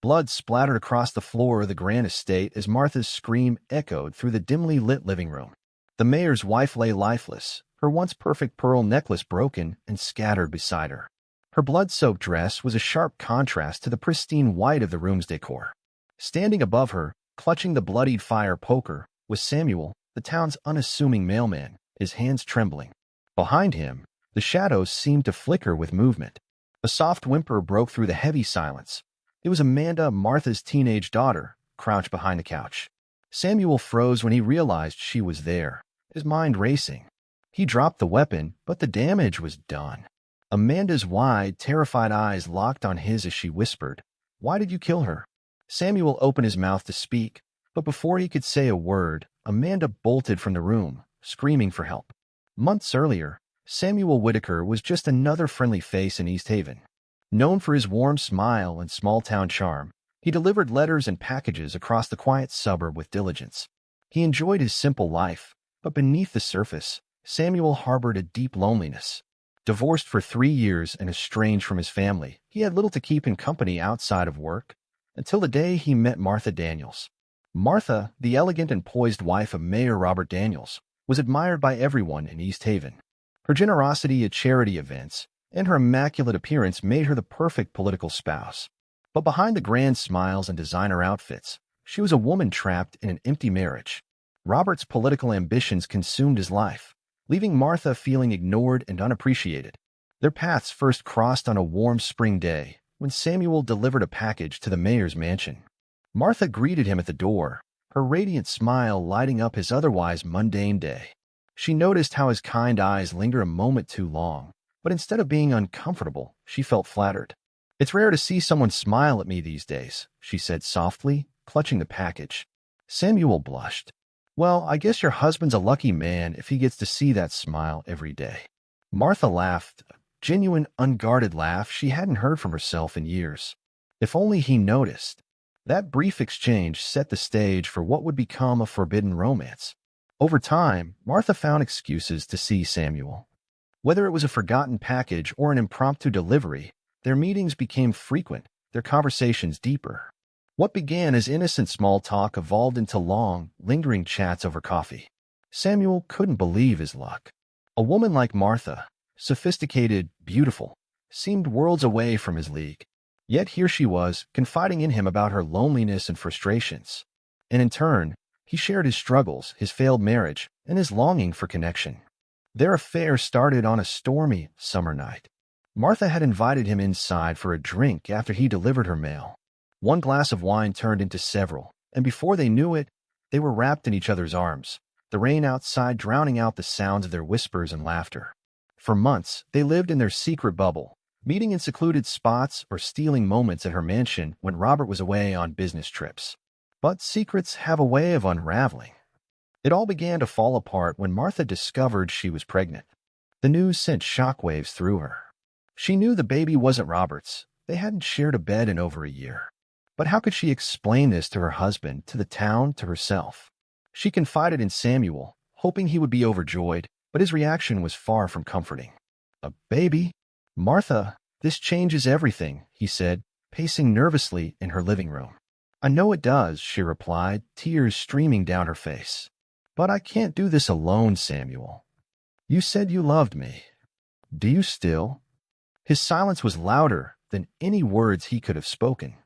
Blood splattered across the floor of the grand estate as Martha's scream echoed through the dimly lit living room. The mayor's wife lay lifeless, her once perfect pearl necklace broken and scattered beside her. Her blood-soaked dress was a sharp contrast to the pristine white of the room's decor. Standing above her, clutching the bloodied fire poker, was Samuel, the town's unassuming mailman, his hands trembling. Behind him, the shadows seemed to flicker with movement. A soft whimper broke through the heavy silence. It was Amanda, Martha's teenage daughter, crouched behind the couch. Samuel froze when he realized she was there, his mind racing. He dropped the weapon, but the damage was done. Amanda's wide, terrified eyes locked on his as she whispered, "Why did you kill her?" Samuel opened his mouth to speak, but before he could say a word, Amanda bolted from the room, screaming for help. Months earlier, Samuel Whitaker was just another friendly face in East Haven. Known for his warm smile and small-town charm, he delivered letters and packages across the quiet suburb with diligence. He enjoyed his simple life, but beneath the surface, Samuel harbored a deep loneliness. Divorced for 3 years and estranged from his family, he had little to keep him company outside of work, until the day he met Martha Daniels. Martha, the elegant and poised wife of Mayor Robert Daniels, was admired by everyone in East Haven. Her generosity at charity events and her immaculate appearance made her the perfect political spouse. But behind the grand smiles and designer outfits, she was a woman trapped in an empty marriage. Robert's political ambitions consumed his life, leaving Martha feeling ignored and unappreciated. Their paths first crossed on a warm spring day when Samuel delivered a package to the mayor's mansion. Martha greeted him at the door, her radiant smile lighting up his otherwise mundane day. She noticed how his kind eyes lingered a moment too long, but instead of being uncomfortable, she felt flattered. "It's rare to see someone smile at me these days," she said softly, clutching the package. Samuel blushed. "Well, I guess your husband's a lucky man if he gets to see that smile every day." Martha laughed, a genuine, unguarded laugh she hadn't heard from herself in years. If only he noticed. That brief exchange set the stage for what would become a forbidden romance. Over time, Martha found excuses to see Samuel. Whether it was a forgotten package or an impromptu delivery, their meetings became frequent, their conversations deeper. What began as innocent small talk evolved into long, lingering chats over coffee. Samuel couldn't believe his luck. A woman like Martha, sophisticated, beautiful, seemed worlds away from his league. Yet here she was, confiding in him about her loneliness and frustrations. And in turn, he shared his struggles, his failed marriage, and his longing for connection. Their affair started on a stormy summer night. Martha had invited him inside for a drink after he delivered her mail. One glass of wine turned into several, and before they knew it, they were wrapped in each other's arms, the rain outside drowning out the sounds of their whispers and laughter. For months, they lived in their secret bubble, meeting in secluded spots or stealing moments at her mansion when Robert was away on business trips. But secrets have a way of unraveling. It all began to fall apart when Martha discovered she was pregnant. The news sent shockwaves through her. She knew the baby wasn't Robert's. They hadn't shared a bed in over a year. But how could she explain this to her husband, to the town, to herself? She confided in Samuel, hoping he would be overjoyed, but his reaction was far from comforting. "A baby? Martha, this changes everything," he said, pacing nervously in her living room. "I know it does," she replied, tears streaming down her face. "But I can't do this alone, Samuel. You said you loved me. Do you still?" His silence was louder than any words he could have spoken.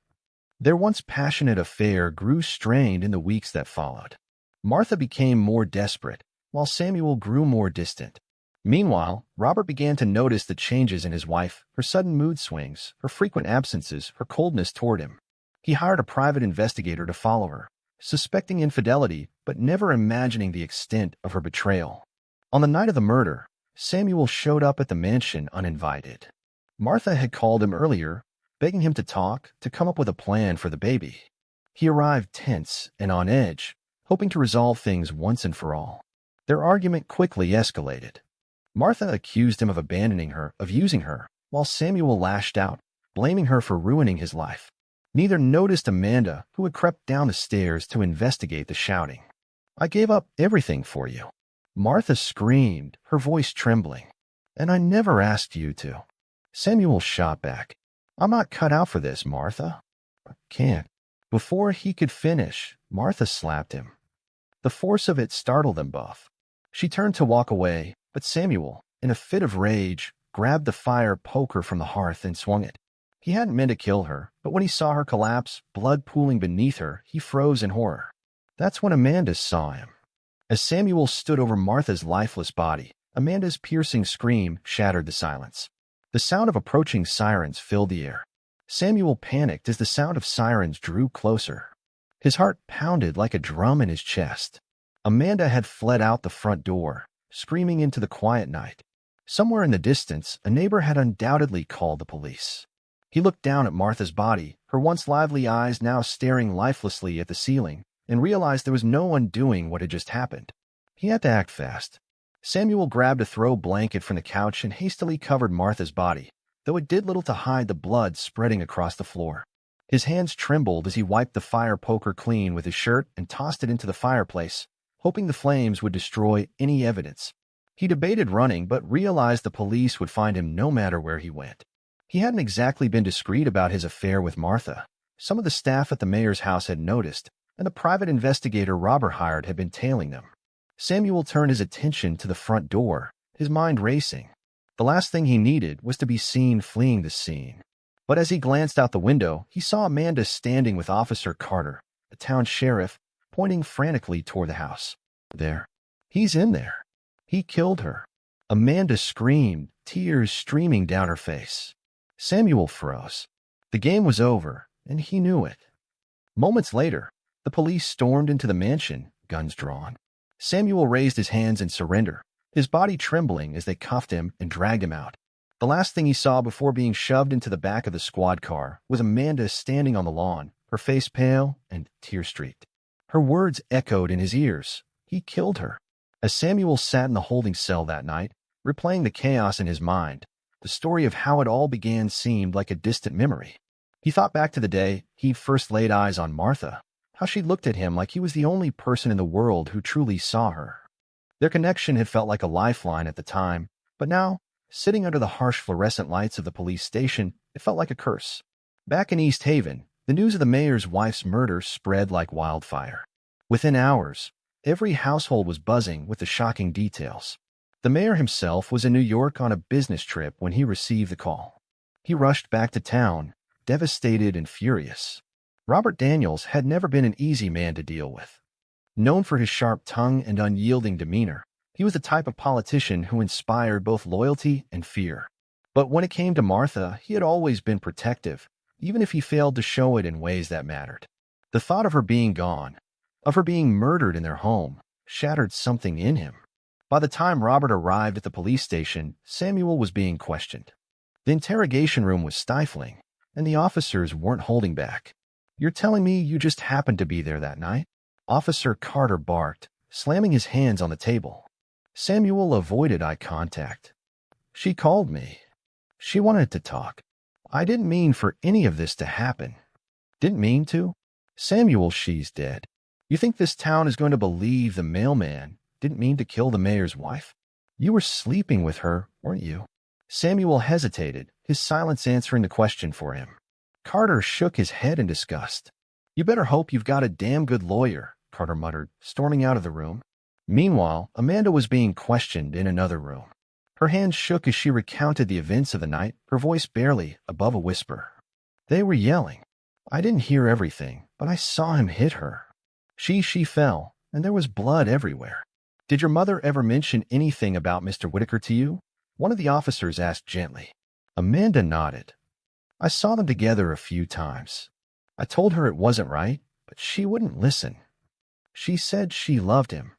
Their once passionate affair grew strained in the weeks that followed. Martha became more desperate, while Samuel grew more distant. Meanwhile, Robert began to notice the changes in his wife, her sudden mood swings, her frequent absences, her coldness toward him. He hired a private investigator to follow her, suspecting infidelity but never imagining the extent of her betrayal. On the night of the murder, Samuel showed up at the mansion uninvited. Martha had called him earlier, begging him to talk, to come up with a plan for the baby. He arrived tense and on edge, hoping to resolve things once and for all. Their argument quickly escalated. Martha accused him of abandoning her, of using her, while Samuel lashed out, blaming her for ruining his life. Neither noticed Amanda, who had crept down the stairs to investigate the shouting. "I gave up everything for you," Martha screamed, her voice trembling. "And I never asked you to." Samuel shot back. "I'm not cut out for this, Martha." "I can't." Before he could finish, Martha slapped him. The force of it startled them both. She turned to walk away, but Samuel, in a fit of rage, grabbed the fire poker from the hearth and swung it. He hadn't meant to kill her, but when he saw her collapse, blood pooling beneath her, he froze in horror. That's when Amanda saw him. As Samuel stood over Martha's lifeless body, Amanda's piercing scream shattered the silence. The sound of approaching sirens filled the air. Samuel panicked as the sound of sirens drew closer. His heart pounded like a drum in his chest. Amanda had fled out the front door, screaming into the quiet night. Somewhere in the distance, a neighbor had undoubtedly called the police. He looked down at Martha's body, her once lively eyes now staring lifelessly at the ceiling, and realized there was no one doing what had just happened. He had to act fast. Samuel grabbed a throw blanket from the couch and hastily covered Martha's body, though it did little to hide the blood spreading across the floor. His hands trembled as he wiped the fire poker clean with his shirt and tossed it into the fireplace, hoping the flames would destroy any evidence. He debated running, but realized the police would find him no matter where he went. He hadn't exactly been discreet about his affair with Martha. Some of the staff at the mayor's house had noticed, and the private investigator Robert hired had been tailing them. Samuel turned his attention to the front door, his mind racing. The last thing he needed was to be seen fleeing the scene. But as he glanced out the window, he saw Amanda standing with Officer Carter, the town sheriff, pointing frantically toward the house. There. He's in there. He killed her. Amanda screamed, tears streaming down her face. Samuel froze. The game was over, and he knew it. Moments later, the police stormed into the mansion, guns drawn. Samuel raised his hands in surrender, his body trembling as they cuffed him and dragged him out. The last thing he saw before being shoved into the back of the squad car was Amanda standing on the lawn, her face pale and tear-streaked. Her words echoed in his ears. He killed her. As Samuel sat in the holding cell that night, replaying the chaos in his mind, the story of how it all began seemed like a distant memory. He thought back to the day he'd first laid eyes on Martha, how she looked at him like he was the only person in the world who truly saw her. Their connection had felt like a lifeline at the time, but now, sitting under the harsh fluorescent lights of the police station, it felt like a curse. Back in East Haven, the news of the mayor's wife's murder spread like wildfire. Within hours, every household was buzzing with the shocking details. The mayor himself was in New York on a business trip when he received the call. He rushed back to town, devastated and furious. Robert Daniels had never been an easy man to deal with. Known for his sharp tongue and unyielding demeanor, he was the type of politician who inspired both loyalty and fear. But when it came to Martha, he had always been protective, even if he failed to show it in ways that mattered. The thought of her being gone, of her being murdered in their home, shattered something in him. By the time Robert arrived at the police station, Samuel was being questioned. The interrogation room was stifling, and the officers weren't holding back. "You're telling me you just happened to be there that night?" Officer Carter barked, slamming his hands on the table. Samuel avoided eye contact. "She called me. She wanted to talk. I didn't mean for any of this to happen. Didn't mean to." "Samuel, she's dead. You think this town is going to believe the mailman didn't mean to kill the mayor's wife? You were sleeping with her, weren't you?" Samuel hesitated, his silence answering the question for him. Carter shook his head in disgust. "You better hope you've got a damn good lawyer," Carter muttered, storming out of the room. Meanwhile, Amanda was being questioned in another room. Her hands shook as she recounted the events of the night, her voice barely above a whisper. "They were yelling. I didn't hear everything, but I saw him hit her. She fell, and there was blood everywhere." "Did your mother ever mention anything about Mr. Whitaker to you?" one of the officers asked gently. Amanda nodded. "I saw them together a few times. I told her it wasn't right, but she wouldn't listen. She said she loved him."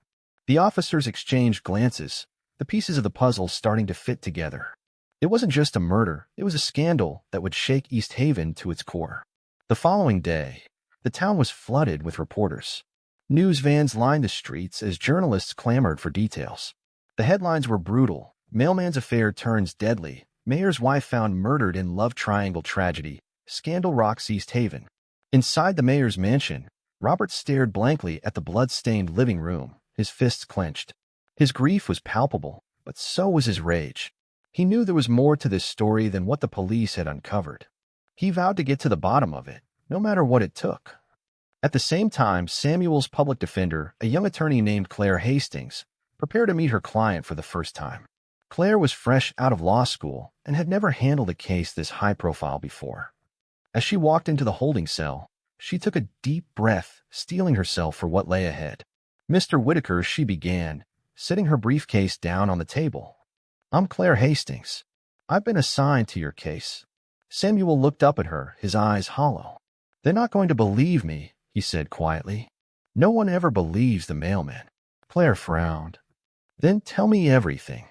The officers exchanged glances, the pieces of the puzzle starting to fit together. It wasn't just a murder, it was a scandal that would shake East Haven to its core. The following day, the town was flooded with reporters. News vans lined the streets as journalists clamored for details. The headlines were brutal. Mailman's affair turns deadly. Mayor's wife found murdered in love triangle tragedy. Scandal rocks East Haven. Inside the mayor's mansion, Robert stared blankly at the blood-stained living room, his fists clenched. His grief was palpable, but so was his rage. He knew there was more to this story than what the police had uncovered. He vowed to get to the bottom of it, no matter what it took. At the same time, Samuel's public defender, a young attorney named Claire Hastings, prepared to meet her client for the first time. Claire was fresh out of law school and had never handled a case this high-profile before. As she walked into the holding cell, she took a deep breath, steeling herself for what lay ahead. "Mr. Whitaker," she began, sitting her briefcase down on the table. "I'm Claire Hastings. I've been assigned to your case." Samuel looked up at her, his eyes hollow. "They're not going to believe me," he said quietly. "No one ever believes the mailman." Claire frowned. "Then tell me everything.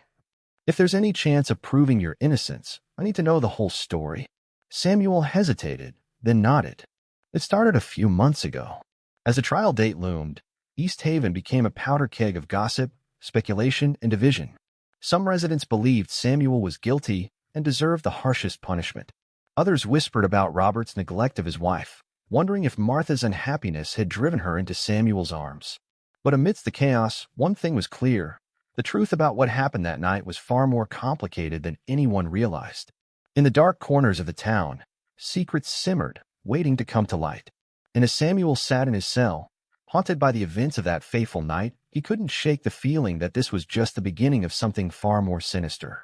If there's any chance of proving your innocence, I need to know the whole story." Samuel hesitated, then nodded. "It started a few months ago. As the trial date loomed, East Haven became a powder keg of gossip, speculation, and division. Some residents believed Samuel was guilty and deserved the harshest punishment. Others whispered about Robert's neglect of his wife, wondering if Martha's unhappiness had driven her into Samuel's arms. But amidst the chaos, one thing was clear. The truth about what happened that night was far more complicated than anyone realized. In the dark corners of the town, secrets simmered, waiting to come to light. And as Samuel sat in his cell, haunted by the events of that fateful night, he couldn't shake the feeling that this was just the beginning of something far more sinister.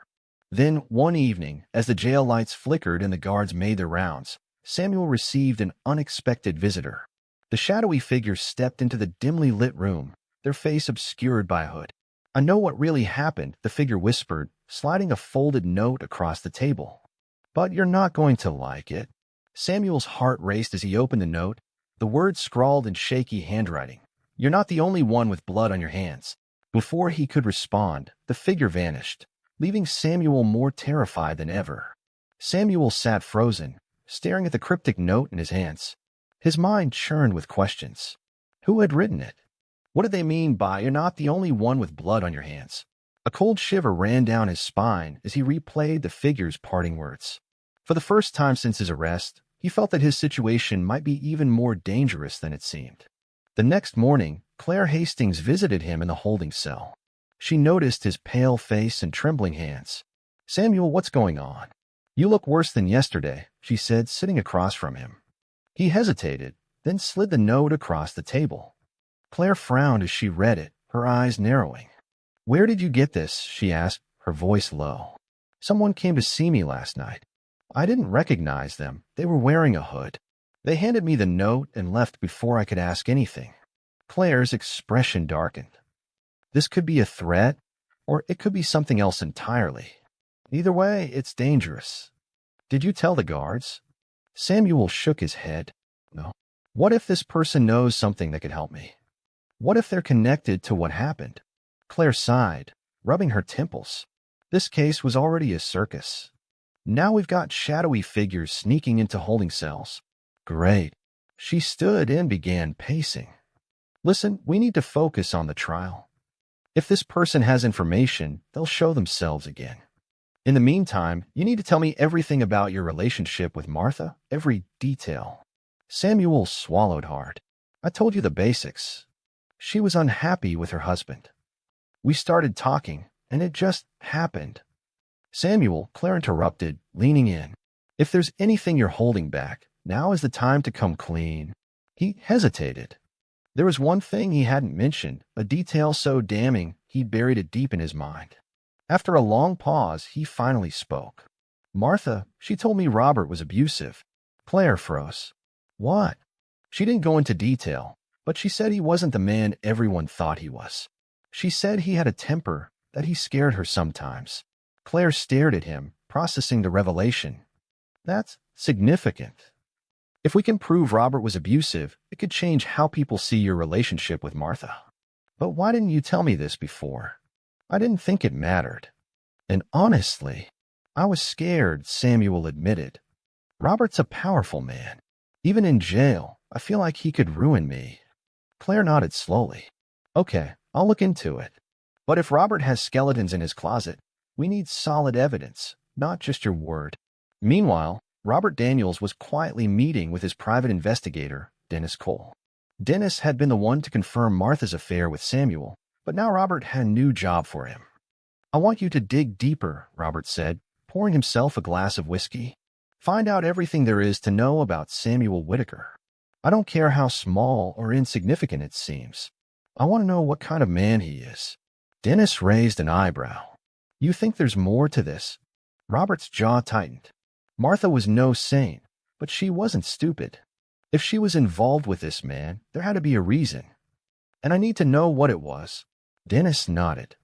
Then, one evening, as the jail lights flickered and the guards made their rounds, Samuel received an unexpected visitor. The shadowy figure stepped into the dimly lit room, their face obscured by a hood. "I know what really happened," the figure whispered, sliding a folded note across the table. "But you're not going to like it." Samuel's heart raced as he opened the note, the words scrawled in shaky handwriting. "You're not the only one with blood on your hands." Before he could respond, the figure vanished, leaving Samuel more terrified than ever. Samuel sat frozen, staring at the cryptic note in his hands. His mind churned with questions. Who had written it? What did they mean by "you're not the only one with blood on your hands"? A cold shiver ran down his spine as he replayed the figure's parting words. For the first time since his arrest, he felt that his situation might be even more dangerous than it seemed. The next morning, Claire Hastings visited him in the holding cell. She noticed his pale face and trembling hands. "Samuel, what's going on? You look worse than yesterday," she said, sitting across from him. He hesitated, then slid the note across the table. Claire frowned as she read it, her eyes narrowing. "Where did you get this?" she asked, her voice low. "Someone came to see me last night. I didn't recognize them. They were wearing a hood. They handed me the note and left before I could ask anything." Claire's expression darkened. This could be a threat, or it could be something else entirely. Either way, it's dangerous. "Did you tell the guards?" Samuel shook his head. "No." "What if this person knows something that could help me? What if they're connected to what happened?" Claire sighed, rubbing her temples. This case was already a circus. Now we've got shadowy figures sneaking into holding cells. Great. She stood and began pacing. "Listen, we need to focus on the trial. If this person has information, they'll show themselves again. In the meantime, you need to tell me everything about your relationship with Martha, every detail." Samuel swallowed hard. "I told you the basics. She was unhappy with her husband. We started talking, and it just happened." "Samuel," Claire interrupted, leaning in. "If there's anything you're holding back, now is the time to come clean." He hesitated. There was one thing he hadn't mentioned, a detail so damning he buried it deep in his mind. After a long pause, he finally spoke. "Martha, she told me Robert was abusive." Claire froze. "What?" She didn't go into detail, but she said he wasn't the man everyone thought he was. She said he had a temper, that he scared her sometimes. Claire stared at him, processing the revelation. "That's significant. If we can prove Robert was abusive, it could change how people see your relationship with Martha." "But why didn't you tell me this before?" "I didn't think it mattered. And honestly, I was scared," Samuel admitted. "Robert's a powerful man. Even in jail, I feel like he could ruin me." Claire nodded slowly. "Okay, I'll look into it. But if Robert has skeletons in his closet, we need solid evidence, not just your word." Meanwhile, Robert Daniels was quietly meeting with his private investigator, Dennis Cole. Dennis had been the one to confirm Martha's affair with Samuel, but now Robert had a new job for him. "I want you to dig deeper," Robert said, pouring himself a glass of whiskey. Find out everything there is to know about Samuel Whitaker. I don't care how small or insignificant it seems. I want to know what kind of man he is." Dennis raised an eyebrow. "You think there's more to this?" Robert's jaw tightened. Martha was no saint, but she wasn't stupid. If she was involved with this man, there had to be a reason. "And I need to know what it was." Dennis nodded.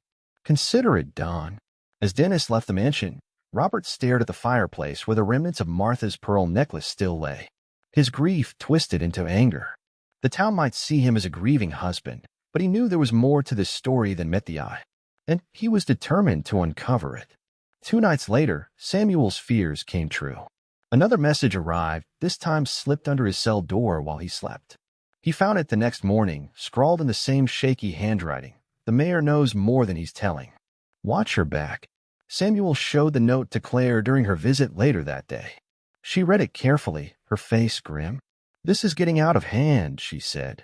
"Consider it done." As Dennis left the mansion, Robert stared at the fireplace where the remnants of Martha's pearl necklace still lay. His grief twisted into anger. The town might see him as a grieving husband, but he knew there was more to this story than met the eye, and he was determined to uncover it. 2 nights later, Samuel's fears came true. Another message arrived, this time slipped under his cell door while he slept. He found it the next morning, scrawled in the same shaky handwriting. "The mayor knows more than he's telling. Watch her back." Samuel showed the note to Claire during her visit later that day. She read it carefully, her face grim. "This is getting out of hand," she said.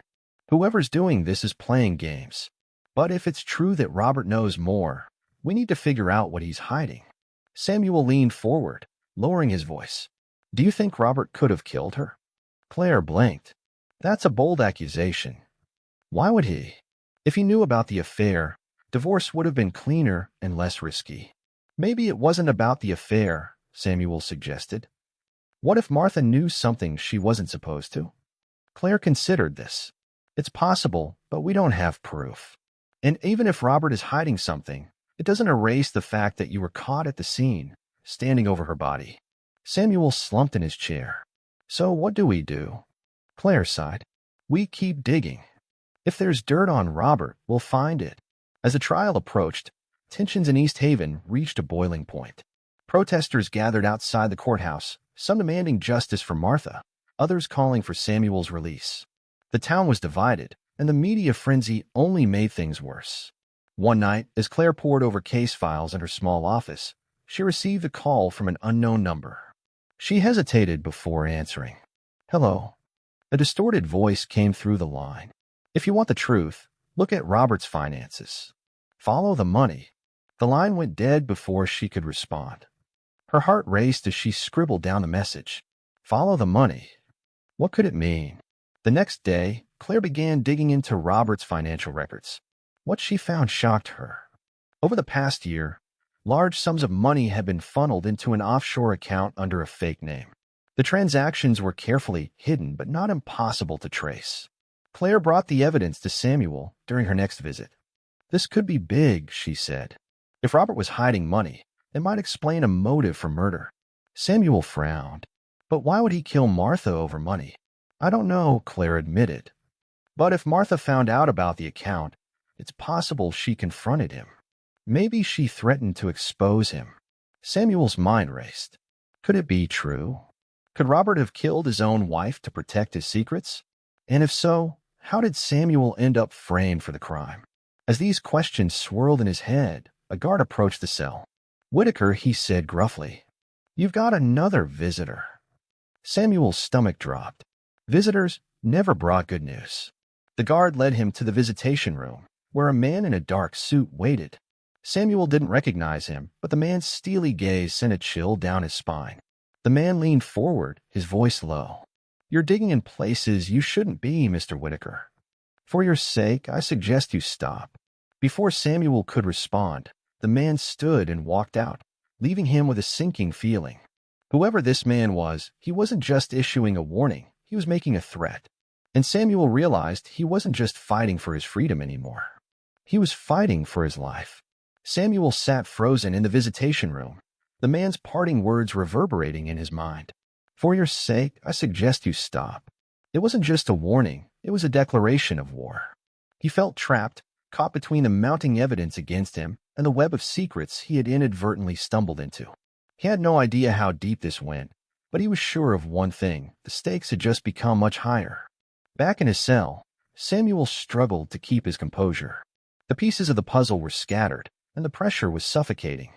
"Whoever's doing this is playing games. But if it's true that Robert knows more, we need to figure out what he's hiding." Samuel leaned forward, lowering his voice. "Do you think Robert could have killed her?" Claire blinked. "That's a bold accusation. Why would he? If he knew about the affair, divorce would have been cleaner and less risky." "Maybe it wasn't about the affair," Samuel suggested. "What if Martha knew something she wasn't supposed to?" Claire considered this. "It's possible, but we don't have proof. And even if Robert is hiding something, it doesn't erase the fact that you were caught at the scene, standing over her body." Samuel slumped in his chair. "So what do we do?" Claire sighed. "We keep digging. If there's dirt on Robert, we'll find it." As the trial approached, tensions in East Haven reached a boiling point. Protesters gathered outside the courthouse, some demanding justice for Martha, others calling for Samuel's release. The town was divided, and the media frenzy only made things worse. One night, as Claire pored over case files in her small office, she received a call from an unknown number. She hesitated before answering. "Hello." A distorted voice came through the line. "If you want the truth, look at Robert's finances. Follow the money." The line went dead before she could respond. Her heart raced as she scribbled down the message. Follow the money. What could it mean? The next day, Claire began digging into Robert's financial records. What she found shocked her. Over the past year, large sums of money had been funneled into an offshore account under a fake name. The transactions were carefully hidden but not impossible to trace. Claire brought the evidence to Samuel during her next visit. "This could be big," she said. "If Robert was hiding money, it might explain a motive for murder." Samuel frowned. "But why would he kill Martha over money?" "I don't know," Claire admitted. "But if Martha found out about the account, it's possible she confronted him. Maybe she threatened to expose him." Samuel's mind raced. Could it be true? Could Robert have killed his own wife to protect his secrets? And if so, how did Samuel end up framed for the crime? As these questions swirled in his head, a guard approached the cell. "Whitaker," he said gruffly, "you've got another visitor." Samuel's stomach dropped. Visitors never brought good news. The guard led him to the visitation room, where a man in a dark suit waited. Samuel didn't recognize him, but the man's steely gaze sent a chill down his spine. The man leaned forward, his voice low. "You're digging in places you shouldn't be, Mr. Whitaker. For your sake, I suggest you stop." Before Samuel could respond, the man stood and walked out, leaving him with a sinking feeling. Whoever this man was, he wasn't just issuing a warning, he was making a threat. And Samuel realized he wasn't just fighting for his freedom anymore. He was fighting for his life. Samuel sat frozen in the visitation room, the man's parting words reverberating in his mind. "For your sake, I suggest you stop." It wasn't just a warning, it was a declaration of war. He felt trapped, caught between the mounting evidence against him and the web of secrets he had inadvertently stumbled into. He had no idea how deep this went, but he was sure of one thing: the stakes had just become much higher. Back in his cell, Samuel struggled to keep his composure. The pieces of the puzzle were scattered, and the pressure was suffocating.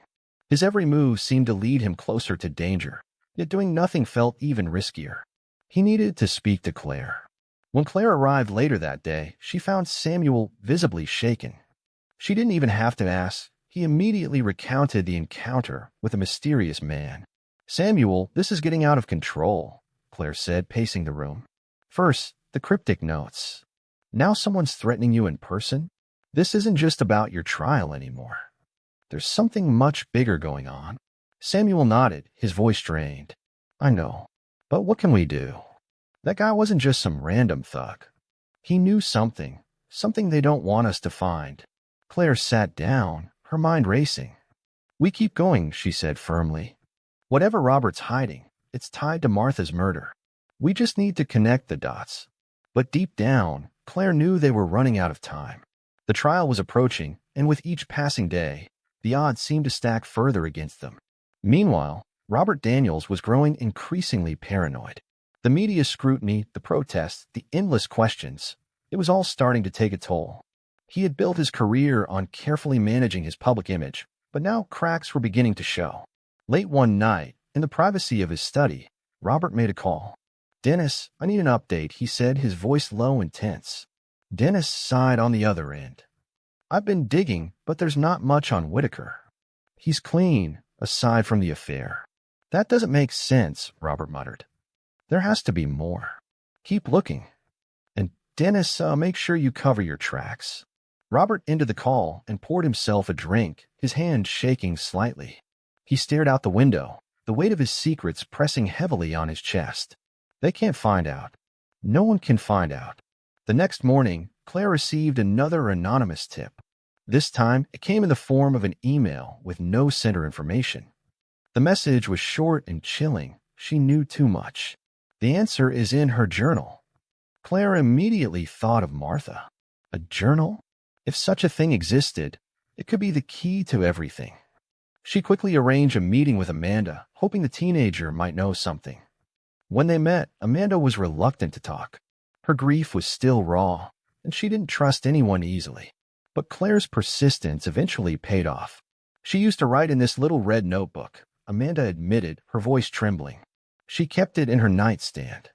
His every move seemed to lead him closer to danger, yet doing nothing felt even riskier. He needed to speak to Claire. When Claire arrived later that day, she found Samuel visibly shaken. She didn't even have to ask. He immediately recounted the encounter with a mysterious man. Samuel, this is getting out of control, Claire said, pacing the room. First, the cryptic notes. Now someone's threatening you in person? This isn't just about your trial anymore. There's something much bigger going on. Samuel nodded, his voice strained. I know, but what can we do? That guy wasn't just some random thug. He knew something they don't want us to find. Claire sat down, her mind racing. We keep going, she said firmly. Whatever Robert's hiding, it's tied to Martha's murder. We just need to connect the dots. But deep down, Claire knew they were running out of time. The trial was approaching, and with each passing day, the odds seemed to stack further against them. Meanwhile, Robert Daniels was growing increasingly paranoid. The media scrutiny, the protests, the endless questions, it was all starting to take a toll. He had built his career on carefully managing his public image, but now cracks were beginning to show. Late one night, in the privacy of his study, Robert made a call. Dennis, I need an update, he said, his voice low and tense. Dennis sighed on the other end. I've been digging, but there's not much on Whitaker. He's clean, aside from the affair. That doesn't make sense, Robert muttered. There has to be more. Keep looking. And Dennis, make sure you cover your tracks. Robert ended the call and poured himself a drink, his hand shaking slightly. He stared out the window, the weight of his secrets pressing heavily on his chest. They can't find out. No one can find out. The next morning, Claire received another anonymous tip. This time, it came in the form of an email with no sender information. The message was short and chilling. She knew too much. The answer is in her journal. Claire immediately thought of Martha. A journal? If such a thing existed, it could be the key to everything. She quickly arranged a meeting with Amanda, hoping the teenager might know something. When they met, Amanda was reluctant to talk. Her grief was still raw, and she didn't trust anyone easily. But Claire's persistence eventually paid off. She used to write in this little red notebook, Amanda admitted, her voice trembling. She kept it in her nightstand.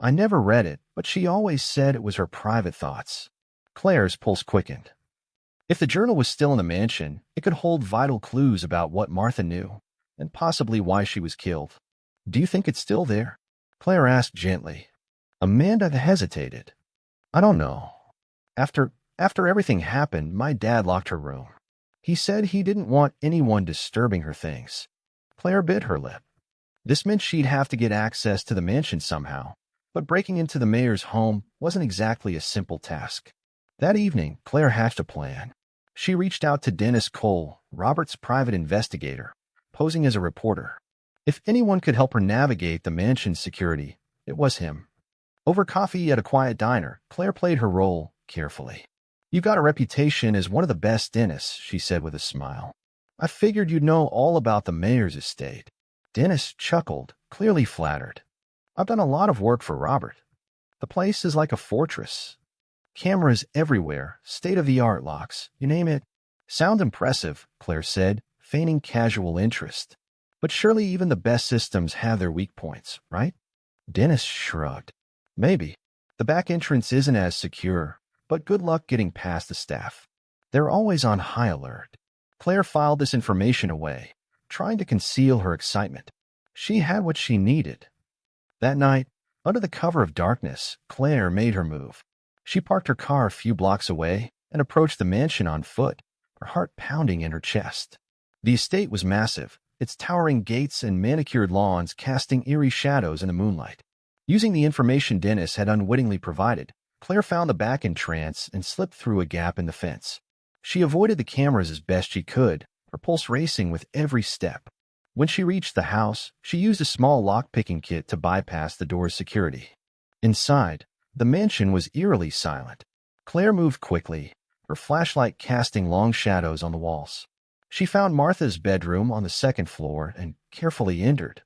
I never read it, but she always said it was her private thoughts. Claire's pulse quickened. If the journal was still in the mansion, it could hold vital clues about what Martha knew, and possibly why she was killed. Do you think it's still there? Claire asked gently. Amanda hesitated. I don't know. After everything happened, my dad locked her room. He said he didn't want anyone disturbing her things. Claire bit her lip. This meant she'd have to get access to the mansion somehow, but breaking into the mayor's home wasn't exactly a simple task. That evening, Claire hatched a plan. She reached out to Dennis Cole, Robert's private investigator, posing as a reporter. If anyone could help her navigate the mansion's security, it was him. Over coffee at a quiet diner, Claire played her role carefully. You've got a reputation as one of the best, Dennis, she said with a smile. I figured you'd know all about the mayor's estate. Dennis chuckled, clearly flattered. I've done a lot of work for Robert. The place is like a fortress. Cameras everywhere, state-of-the-art locks, you name it. Sounds impressive, Claire said, feigning casual interest. But surely even the best systems have their weak points, right? Dennis shrugged. Maybe. The back entrance isn't as secure, but good luck getting past the staff. They're always on high alert. Claire filed this information away, trying to conceal her excitement. She had what she needed. That night, under the cover of darkness, Claire made her move. She parked her car a few blocks away and approached the mansion on foot, her heart pounding in her chest. The estate was massive, its towering gates and manicured lawns casting eerie shadows in the moonlight. Using the information Dennis had unwittingly provided, Claire found the back entrance and slipped through a gap in the fence. She avoided the cameras as best she could, her pulse racing with every step. When she reached the house, she used a small lock-picking kit to bypass the door's security. Inside, the mansion was eerily silent. Claire moved quickly, her flashlight casting long shadows on the walls. She found Martha's bedroom on the second floor and carefully entered.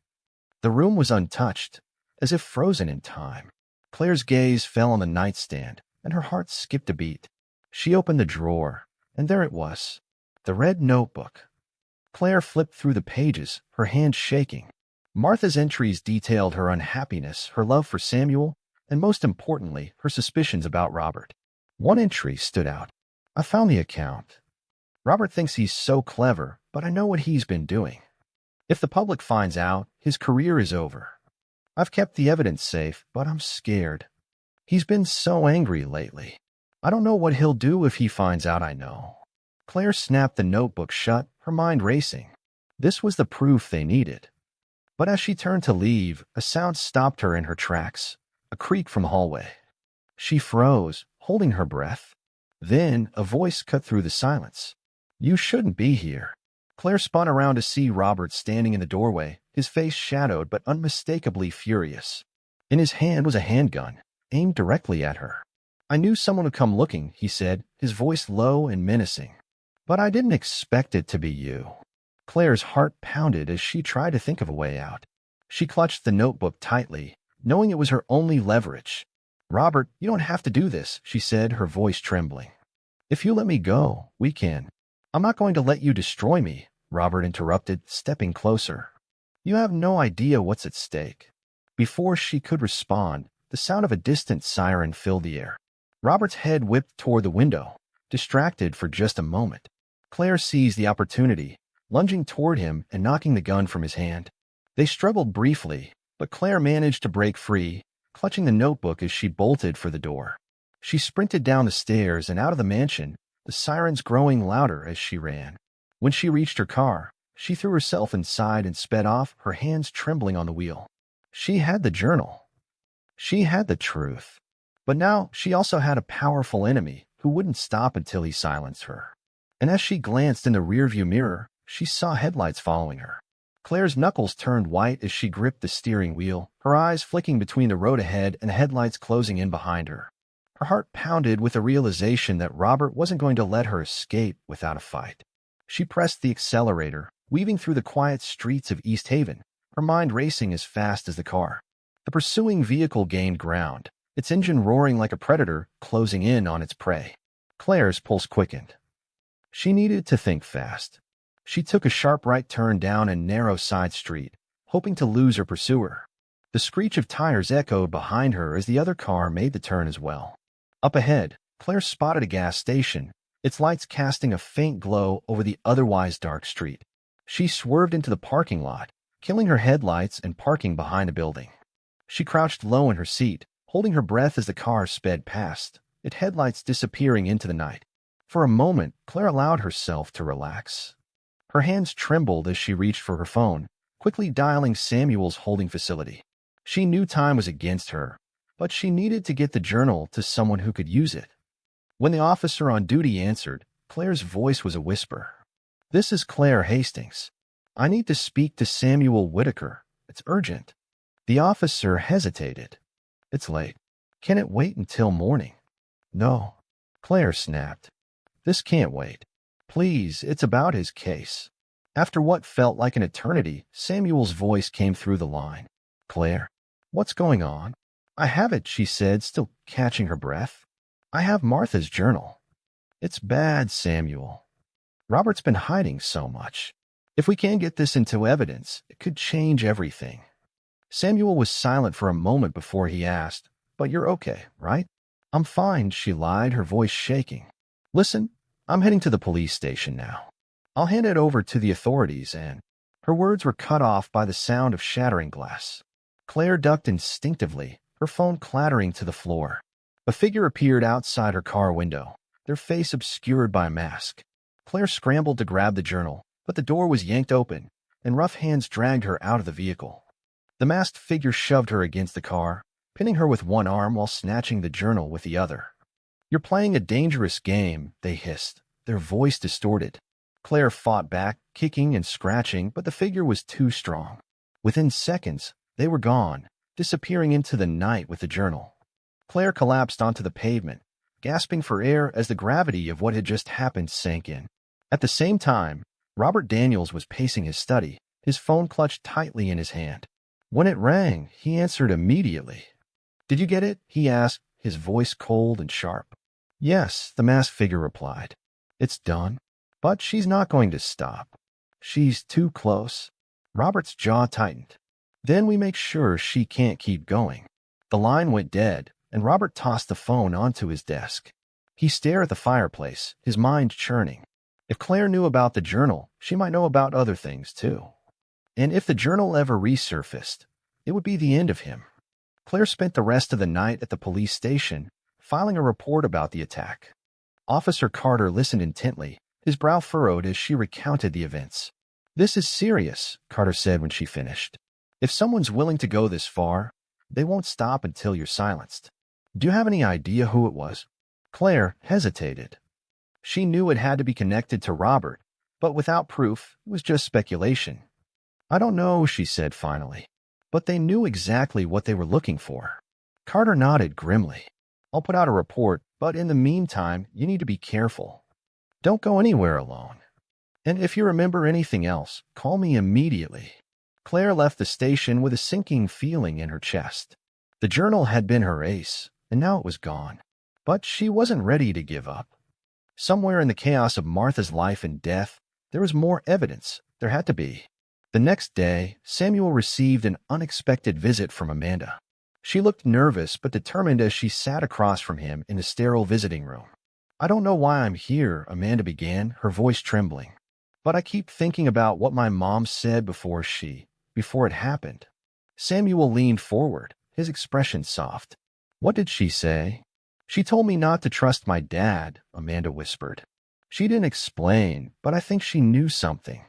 The room was untouched, as if frozen in time. Claire's gaze fell on the nightstand, and her heart skipped a beat. She opened the drawer, and there it was, the red notebook. Claire flipped through the pages, her hand shaking. Martha's entries detailed her unhappiness, her love for Samuel, and most importantly, her suspicions about Robert. One entry stood out. I found the account. Robert thinks he's so clever, but I know what he's been doing. If the public finds out, his career is over. I've kept the evidence safe, but I'm scared. He's been so angry lately. I don't know what he'll do if he finds out I know. Claire snapped the notebook shut, her mind racing. This was the proof they needed. But as she turned to leave, a sound stopped her in her tracks, a creak from the hallway. She froze, holding her breath. Then a voice cut through the silence. "You shouldn't be here." Claire spun around to see Robert standing in the doorway, his face shadowed but unmistakably furious. In his hand was a handgun, aimed directly at her. "I knew someone would come looking," he said, his voice low and menacing. "But I didn't expect it to be you." Claire's heart pounded as she tried to think of a way out. She clutched the notebook tightly, knowing it was her only leverage. "Robert, you don't have to do this," she said, her voice trembling. "If you let me go, we can." "I'm not going to let you destroy me," Robert interrupted, stepping closer. "You have no idea what's at stake." Before she could respond, the sound of a distant siren filled the air. Robert's head whipped toward the window, distracted for just a moment. Claire seized the opportunity, lunging toward him and knocking the gun from his hand. They struggled briefly, but Claire managed to break free, clutching the notebook as she bolted for the door. She sprinted down the stairs and out of the mansion, the sirens growing louder as she ran. When she reached her car, she threw herself inside and sped off, her hands trembling on the wheel. She had the journal. She had the truth. But now she also had a powerful enemy who wouldn't stop until he silenced her. And as she glanced in the rearview mirror, she saw headlights following her. Claire's knuckles turned white as she gripped the steering wheel, her eyes flicking between the road ahead and the headlights closing in behind her. Her heart pounded with the realization that Robert wasn't going to let her escape without a fight. She pressed the accelerator, weaving through the quiet streets of East Haven, her mind racing as fast as the car. The pursuing vehicle gained ground, its engine roaring like a predator closing in on its prey. Claire's pulse quickened. She needed to think fast. She took a sharp right turn down a narrow side street, hoping to lose her pursuer. The screech of tires echoed behind her as the other car made the turn as well. Up ahead, Claire spotted a gas station, its lights casting a faint glow over the otherwise dark street. She swerved into the parking lot, killing her headlights and parking behind a building. She crouched low in her seat, holding her breath as the car sped past, its headlights disappearing into the night. For a moment, Claire allowed herself to relax. Her hands trembled as she reached for her phone, quickly dialing Samuel's holding facility. She knew time was against her, but she needed to get the journal to someone who could use it. When the officer on duty answered, Claire's voice was a whisper. "This is Claire Hastings. I need to speak to Samuel Whitaker. It's urgent." The officer hesitated. "It's late. Can it wait until morning?" "No," Claire snapped. "This can't wait. Please, it's about his case." After what felt like an eternity, Samuel's voice came through the line. "Claire, what's going on?" "I have it," she said, still catching her breath. "I have Martha's journal." "It's bad, Samuel. Robert's been hiding so much. If we can get this into evidence, it could change everything." Samuel was silent for a moment before he asked, "But you're okay, right?" "I'm fine," she lied, her voice shaking. "Listen, I'm heading to the police station now. I'll hand it over to the authorities and—" Her words were cut off by the sound of shattering glass. Claire ducked instinctively, her phone clattering to the floor. A figure appeared outside her car window, their face obscured by a mask. Claire scrambled to grab the journal, but the door was yanked open, and rough hands dragged her out of the vehicle. The masked figure shoved her against the car, pinning her with one arm while snatching the journal with the other. "You're playing a dangerous game," they hissed, their voice distorted. Claire fought back, kicking and scratching, but the figure was too strong. Within seconds, they were gone, disappearing into the night with the journal. Claire collapsed onto the pavement, gasping for air as the gravity of what had just happened sank in. At the same time, Robert Daniels was pacing his study, his phone clutched tightly in his hand. When it rang, he answered immediately. "Did you get it?" he asked, his voice cold and sharp. "Yes," the masked figure replied. "It's done. But she's not going to stop. She's too close." Robert's jaw tightened. "Then we make sure she can't keep going." The line went dead, and Robert tossed the phone onto his desk. He stared at the fireplace, his mind churning. If Claire knew about the journal, she might know about other things, too. And if the journal ever resurfaced, it would be the end of him. Claire spent the rest of the night at the police station, filing a report about the attack. Officer Carter listened intently, his brow furrowed as she recounted the events. "This is serious," Carter said when she finished. "If someone's willing to go this far, they won't stop until you're silenced. Do you have any idea who it was?" Claire hesitated. She knew it had to be connected to Robert, but without proof, it was just speculation. "I don't know," she said finally. But they knew exactly what they were looking for. Carter nodded grimly. "I'll put out a report, but in the meantime, you need to be careful. Don't go anywhere alone. And if you remember anything else, call me immediately." Claire left the station with a sinking feeling in her chest. The journal had been her ace, and now it was gone. But she wasn't ready to give up. Somewhere in the chaos of Martha's life and death, there was more evidence. There had to be. The next day, Samuel received an unexpected visit from Amanda. She looked nervous but determined as she sat across from him in the sterile visiting room. "I don't know why I'm here," Amanda began, her voice trembling. "But I keep thinking about what my mom said before it happened." Samuel leaned forward, his expression soft. "What did she say?" "She told me not to trust my dad," Amanda whispered. "She didn't explain, but I think she knew something.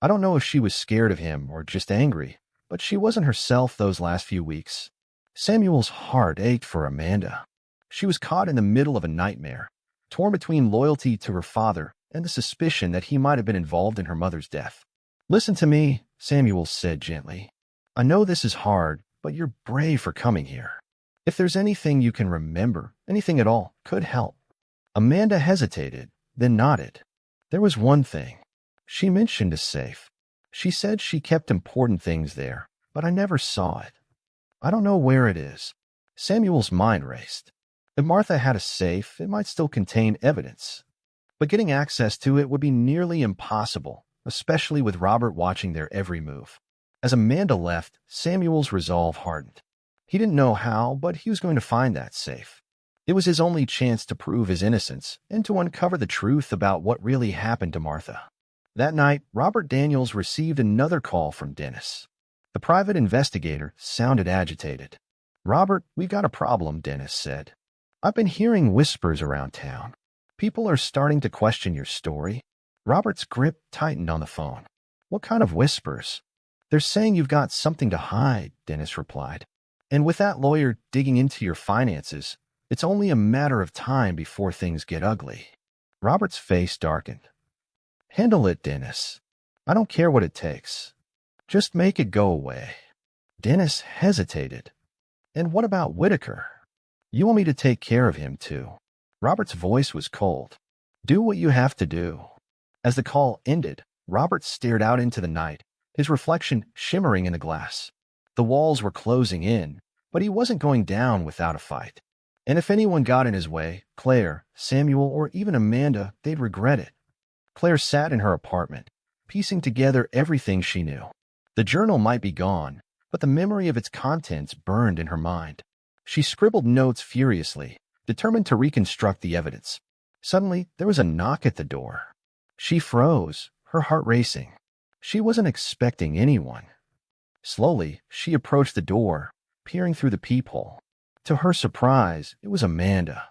I don't know if she was scared of him or just angry, but she wasn't herself those last few weeks." Samuel's heart ached for Amanda. She was caught in the middle of a nightmare, torn between loyalty to her father and the suspicion that he might have been involved in her mother's death. "Listen to me," Samuel said gently. "I know this is hard, but you're brave for coming here. If there's anything you can remember, anything at all, could help." Amanda hesitated, then nodded. "There was one thing. She mentioned a safe. She said she kept important things there, but I never saw it. I don't know where it is." Samuel's mind raced. If Martha had a safe, it might still contain evidence. But getting access to it would be nearly impossible, especially with Robert watching their every move. As Amanda left, Samuel's resolve hardened. He didn't know how, but he was going to find that safe. It was his only chance to prove his innocence and to uncover the truth about what really happened to Martha. That night, Robert Daniels received another call from Dennis. The private investigator sounded agitated. "Robert, we've got a problem," Dennis said. "I've been hearing whispers around town. People are starting to question your story." Robert's grip tightened on the phone. "What kind of whispers?" "They're saying you've got something to hide," Dennis replied. "And with that lawyer digging into your finances, it's only a matter of time before things get ugly." Robert's face darkened. "Handle it, Dennis. I don't care what it takes. Just make it go away." Dennis hesitated. "And what about Whitaker? You want me to take care of him, too?" Robert's voice was cold. "Do what you have to do." As the call ended, Robert stared out into the night, his reflection shimmering in the glass. The walls were closing in, but he wasn't going down without a fight. And if anyone got in his way, Claire, Samuel, or even Amanda, they'd regret it. Claire sat in her apartment, piecing together everything she knew. The journal might be gone, but the memory of its contents burned in her mind. She scribbled notes furiously, determined to reconstruct the evidence. Suddenly, there was a knock at the door. She froze, her heart racing. She wasn't expecting anyone. Slowly, she approached the door, peering through the peephole. To her surprise, it was Amanda.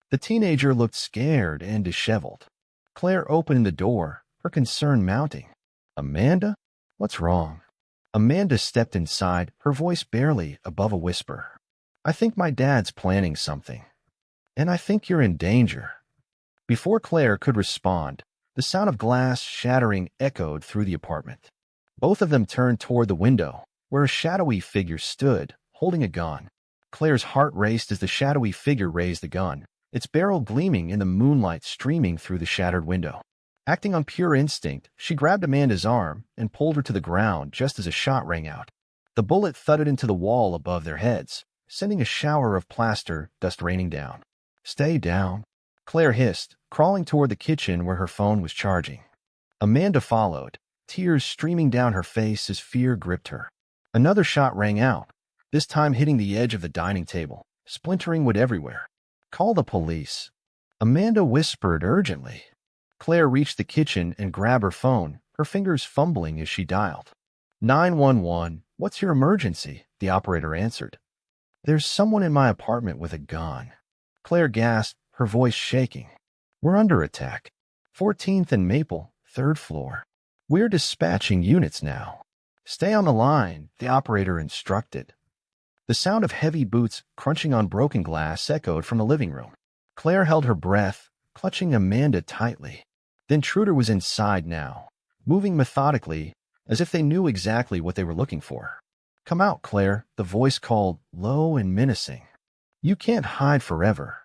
The teenager looked scared and disheveled. Claire opened the door, her concern mounting. "Amanda? What's wrong?" Amanda stepped inside, her voice barely above a whisper. "I think my dad's planning something. And I think you're in danger." Before Claire could respond, the sound of glass shattering echoed through the apartment. Both of them turned toward the window, where a shadowy figure stood, holding a gun. Claire's heart raced as the shadowy figure raised the gun, its barrel gleaming in the moonlight streaming through the shattered window. Acting on pure instinct, she grabbed Amanda's arm and pulled her to the ground just as a shot rang out. The bullet thudded into the wall above their heads, sending a shower of plaster dust raining down. "Stay down," Claire hissed, crawling toward the kitchen where her phone was charging. Amanda followed, tears streaming down her face as fear gripped her. Another shot rang out, this time hitting the edge of the dining table, splintering wood everywhere. "Call the police," Amanda whispered urgently. Claire reached the kitchen and grabbed her phone, her fingers fumbling as she dialed. 911, what's your emergency? The operator answered. There's someone in my apartment with a gun. Claire gasped, her voice shaking. We're under attack. 14th and Maple, 3rd floor. We're dispatching units now. Stay on the line, the operator instructed. The sound of heavy boots crunching on broken glass echoed from the living room. Claire held her breath, clutching Amanda tightly. The intruder was inside now, moving methodically, as if they knew exactly what they were looking for. Come out, Claire, the voice called, low and menacing. You can't hide forever.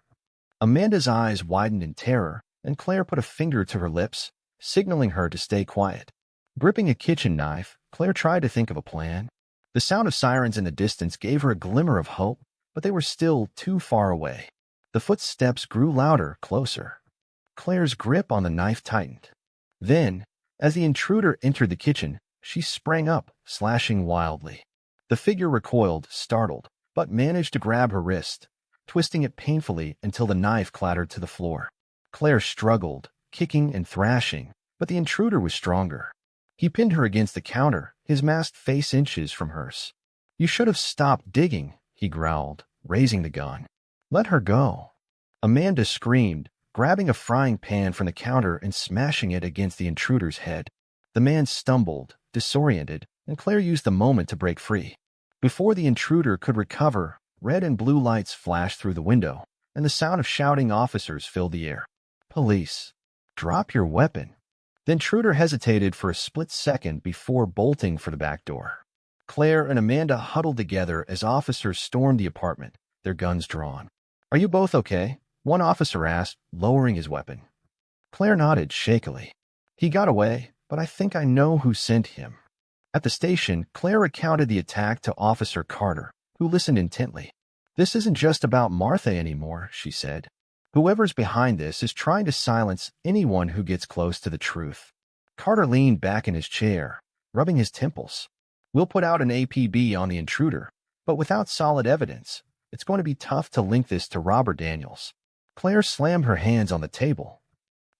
Amanda's eyes widened in terror, and Claire put a finger to her lips, signaling her to stay quiet. Gripping a kitchen knife, Claire tried to think of a plan. The sound of sirens in the distance gave her a glimmer of hope, but they were still too far away. The footsteps grew louder, closer. Claire's grip on the knife tightened. Then, as the intruder entered the kitchen, she sprang up, slashing wildly. The figure recoiled, startled, but managed to grab her wrist, twisting it painfully until the knife clattered to the floor. Claire struggled, kicking and thrashing, but the intruder was stronger. He pinned her against the counter, his masked face inches from hers. You should have stopped digging, he growled, raising the gun. Let her go. Amanda screamed, grabbing a frying pan from the counter and smashing it against the intruder's head. The man stumbled, disoriented, and Claire used the moment to break free. Before the intruder could recover, red and blue lights flashed through the window, and the sound of shouting officers filled the air. Police. Drop your weapon. The intruder hesitated for a split second before bolting for the back door. Claire and Amanda huddled together as officers stormed the apartment, their guns drawn. Are you both okay? One officer asked, lowering his weapon. Claire nodded shakily. He got away, but I think I know who sent him. At the station, Claire recounted the attack to Officer Carter, who listened intently. This isn't just about Martha anymore, she said. Whoever's behind this is trying to silence anyone who gets close to the truth. Carter leaned back in his chair, rubbing his temples. We'll put out an APB on the intruder, but without solid evidence, it's going to be tough to link this to Robert Daniels. Claire slammed her hands on the table.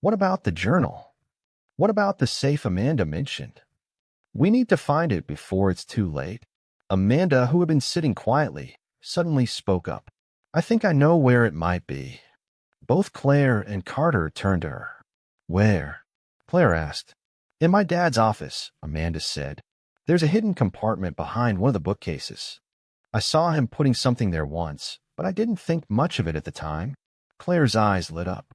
What about the journal? What about the safe Amanda mentioned? We need to find it before it's too late. Amanda, who had been sitting quietly, suddenly spoke up. I think I know where it might be. Both Claire and Carter turned to her. Where? Claire asked. In my dad's office, Amanda said. There's a hidden compartment behind one of the bookcases. I saw him putting something there once, but I didn't think much of it at the time. Claire's eyes lit up.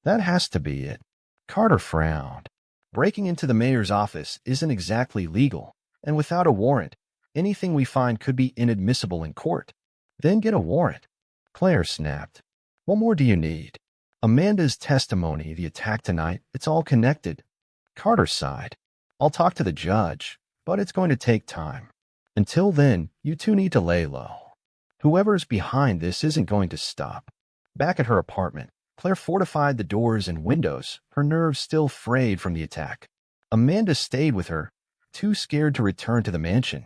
That has to be it. Carter frowned. Breaking into the mayor's office isn't exactly legal, and without a warrant, anything we find could be inadmissible in court. Then get a warrant. Claire snapped. What more do you need? Amanda's testimony, the attack tonight, it's all connected. Carter sighed. I'll talk to the judge, but it's going to take time. Until then, you two need to lay low. Whoever's behind this isn't going to stop. Back at her apartment, Claire fortified the doors and windows, her nerves still frayed from the attack. Amanda stayed with her, too scared to return to the mansion.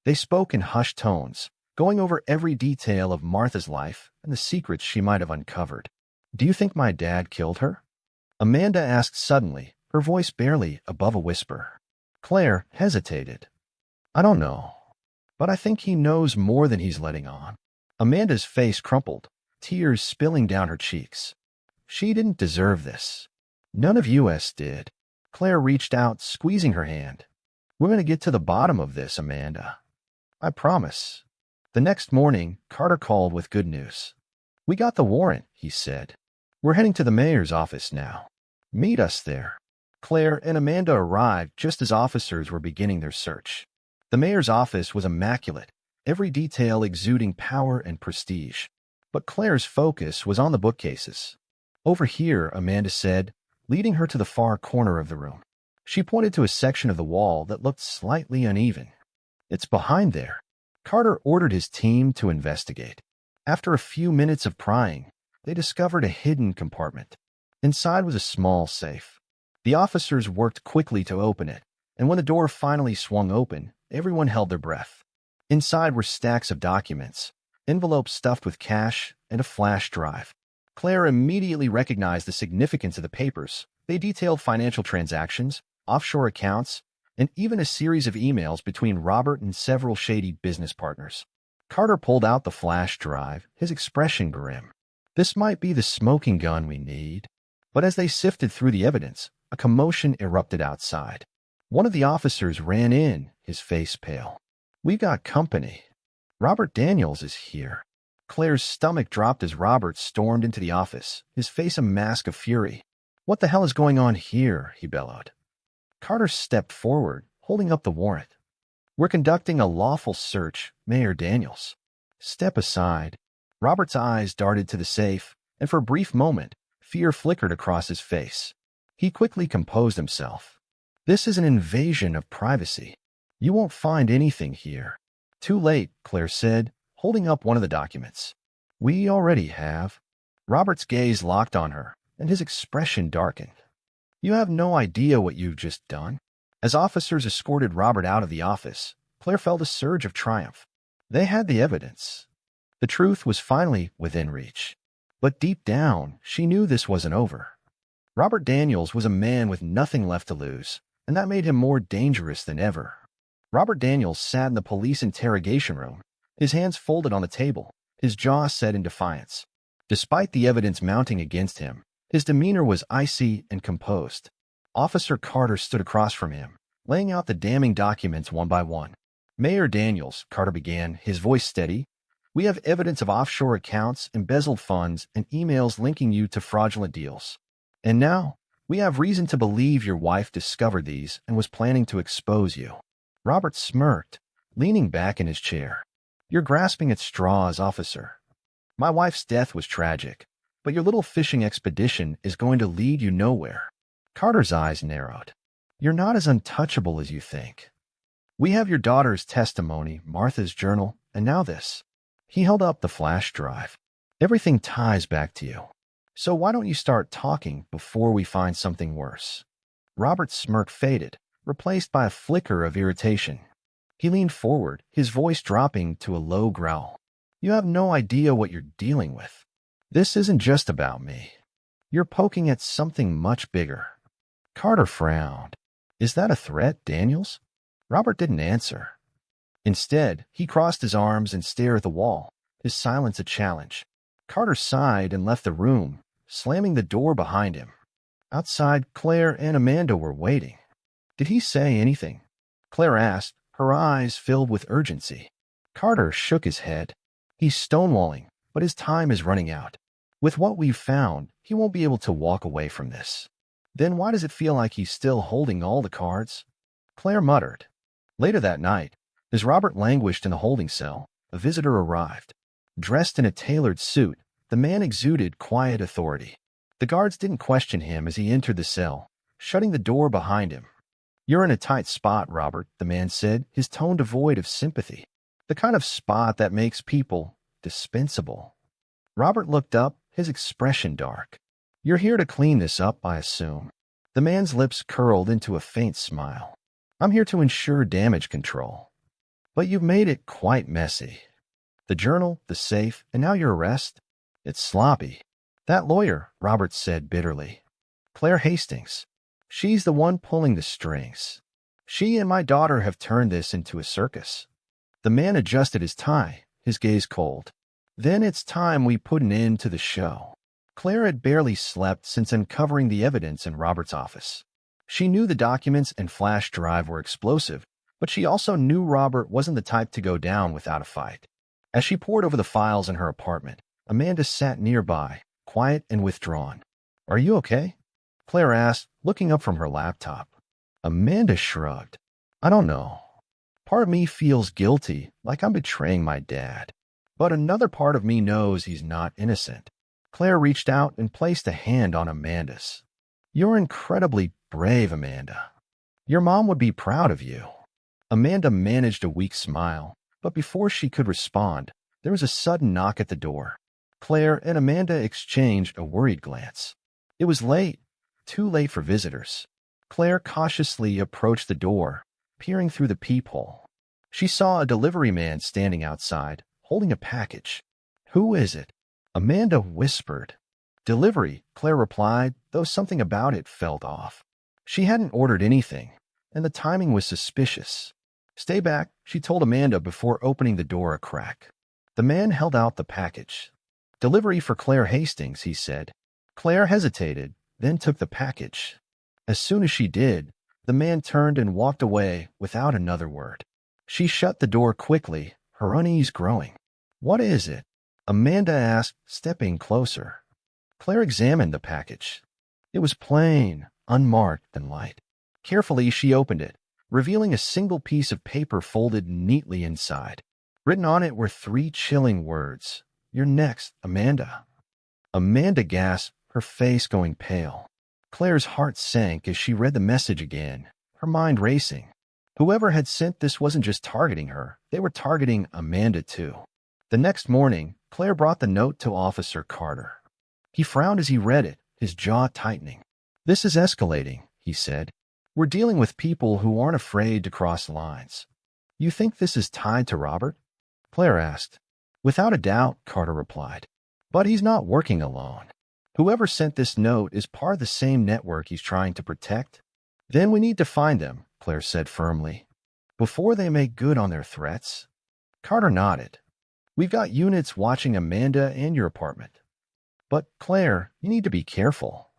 They spoke in hushed tones, going over every detail of Martha's life and the secrets she might have uncovered. Do you think my dad killed her? Amanda asked suddenly, her voice barely above a whisper. Claire hesitated. I don't know, but I think he knows more than he's letting on. Amanda's face crumpled, tears spilling down her cheeks. She didn't deserve this. None of us did. Claire reached out, squeezing her hand. We're going to get to the bottom of this, Amanda. I promise. The next morning, Carter called with good news. We got the warrant, he said. We're heading to the mayor's office now. Meet us there. Claire and Amanda arrived just as officers were beginning their search. The mayor's office was immaculate, every detail exuding power and prestige. But Claire's focus was on the bookcases. Over here, Amanda said, leading her to the far corner of the room. She pointed to a section of the wall that looked slightly uneven. It's behind there. Carter ordered his team to investigate. After a few minutes of prying, they discovered a hidden compartment. Inside was a small safe. The officers worked quickly to open it, and when the door finally swung open, everyone held their breath. Inside were stacks of documents, envelopes stuffed with cash, and a flash drive. Claire immediately recognized the significance of the papers. They detailed financial transactions, offshore accounts, and even a series of emails between Robert and several shady business partners. Carter pulled out the flash drive, his expression grim. This might be the smoking gun we need. But as they sifted through the evidence, a commotion erupted outside. One of the officers ran in, his face pale. "We got company. Robert Daniels is here." Claire's stomach dropped as Robert stormed into the office, his face a mask of fury. "What the hell is going on here?" he bellowed. Carter stepped forward, holding up the warrant. "We're conducting a lawful search, Mayor Daniels." "Step aside." Robert's eyes darted to the safe, and for a brief moment, fear flickered across his face. He quickly composed himself. "This is an invasion of privacy. You won't find anything here." "Too late," Claire said, holding up one of the documents. "We already have." Robert's gaze locked on her, and his expression darkened. "You have no idea what you've just done." As officers escorted Robert out of the office, Claire felt a surge of triumph. They had the evidence. The truth was finally within reach. But deep down, she knew this wasn't over. Robert Daniels was a man with nothing left to lose, and that made him more dangerous than ever. Robert Daniels sat in the police interrogation room, his hands folded on the table, his jaw set in defiance. Despite the evidence mounting against him, his demeanor was icy and composed. Officer Carter stood across from him, laying out the damning documents one by one. "Mayor Daniels," Carter began, his voice steady, "we have evidence of offshore accounts, embezzled funds, and emails linking you to fraudulent deals. And now, we have reason to believe your wife discovered these and was planning to expose you." Robert smirked, leaning back in his chair. "You're grasping at straws, officer. My wife's death was tragic, but your little fishing expedition is going to lead you nowhere." Carter's eyes narrowed. "You're not as untouchable as you think. We have your daughter's testimony, Martha's journal, and now this." He held up the flash drive. "Everything ties back to you. So why don't you start talking before we find something worse?" Robert's smirk faded, replaced by a flicker of irritation. He leaned forward, his voice dropping to a low growl. "You have no idea what you're dealing with. This isn't just about me. You're poking at something much bigger." Carter frowned. "Is that a threat, Daniels?" Robert didn't answer. Instead, he crossed his arms and stared at the wall, his silence a challenge. Carter sighed and left the room, slamming the door behind him. Outside, Claire and Amanda were waiting. "Did he say anything?" Claire asked, her eyes filled with urgency. Carter shook his head. "He's stonewalling, but his time is running out. With what we've found, he won't be able to walk away from this." "Then why does it feel like he's still holding all the cards?" Claire muttered. Later that night, as Robert languished in the holding cell, a visitor arrived. Dressed in a tailored suit, the man exuded quiet authority. The guards didn't question him as he entered the cell, shutting the door behind him. "You're in a tight spot, Robert," the man said, his tone devoid of sympathy. "The kind of spot that makes people dispensable." Robert looked up, his expression dark. "You're here to clean this up, I assume." The man's lips curled into a faint smile. "I'm here to ensure damage control. But you've made it quite messy. The journal, the safe, and now your arrest? It's sloppy." "That lawyer," Robert said bitterly. "Claire Hastings. She's the one pulling the strings. She and my daughter have turned this into a circus." The man adjusted his tie, his gaze cold. "Then it's time we put an end to the show." Claire had barely slept since uncovering the evidence in Robert's office. She knew the documents and flash drive were explosive, but she also knew Robert wasn't the type to go down without a fight. As she pored over the files in her apartment, Amanda sat nearby, quiet and withdrawn. "Are you okay?" Claire asked, looking up from her laptop. Amanda shrugged. "I don't know. Part of me feels guilty, like I'm betraying my dad. But another part of me knows he's not innocent." Claire reached out and placed a hand on Amanda's. "You're incredibly brave, Amanda. Your mom would be proud of you." Amanda managed a weak smile, but before she could respond, there was a sudden knock at the door. Claire and Amanda exchanged a worried glance. It was late, too late for visitors. Claire cautiously approached the door, peering through the peephole. She saw a delivery man standing outside, holding a package. "Who is it?" Amanda whispered. "Delivery," Claire replied, though something about it felt off. She hadn't ordered anything, and the timing was suspicious. "Stay back," she told Amanda before opening the door a crack. The man held out the package. "Delivery for Claire Hastings," he said. Claire hesitated, then took the package. As soon as she did, the man turned and walked away without another word. She shut the door quickly, her unease growing. "What is it?" Amanda asked, stepping closer. Claire examined the package. It was plain, unmarked, and light. Carefully, she opened it, revealing a single piece of paper folded neatly inside. Written on it were 3 chilling words. "You're next, Amanda." Amanda gasped, her face going pale. Claire's heart sank as she read the message again, her mind racing. Whoever had sent this wasn't just targeting her, they were targeting Amanda too. The next morning, Claire brought the note to Officer Carter. He frowned as he read it, his jaw tightening. "This is escalating," he said. "We're dealing with people who aren't afraid to cross lines." "You think this is tied to Robert?" Claire asked. "Without a doubt," Carter replied. "But he's not working alone. Whoever sent this note is part of the same network he's trying to protect." "Then we need to find them," Claire said firmly, "before they make good on their threats." Carter nodded. "We've got units watching Amanda and your apartment. But, Claire, you need to be careful.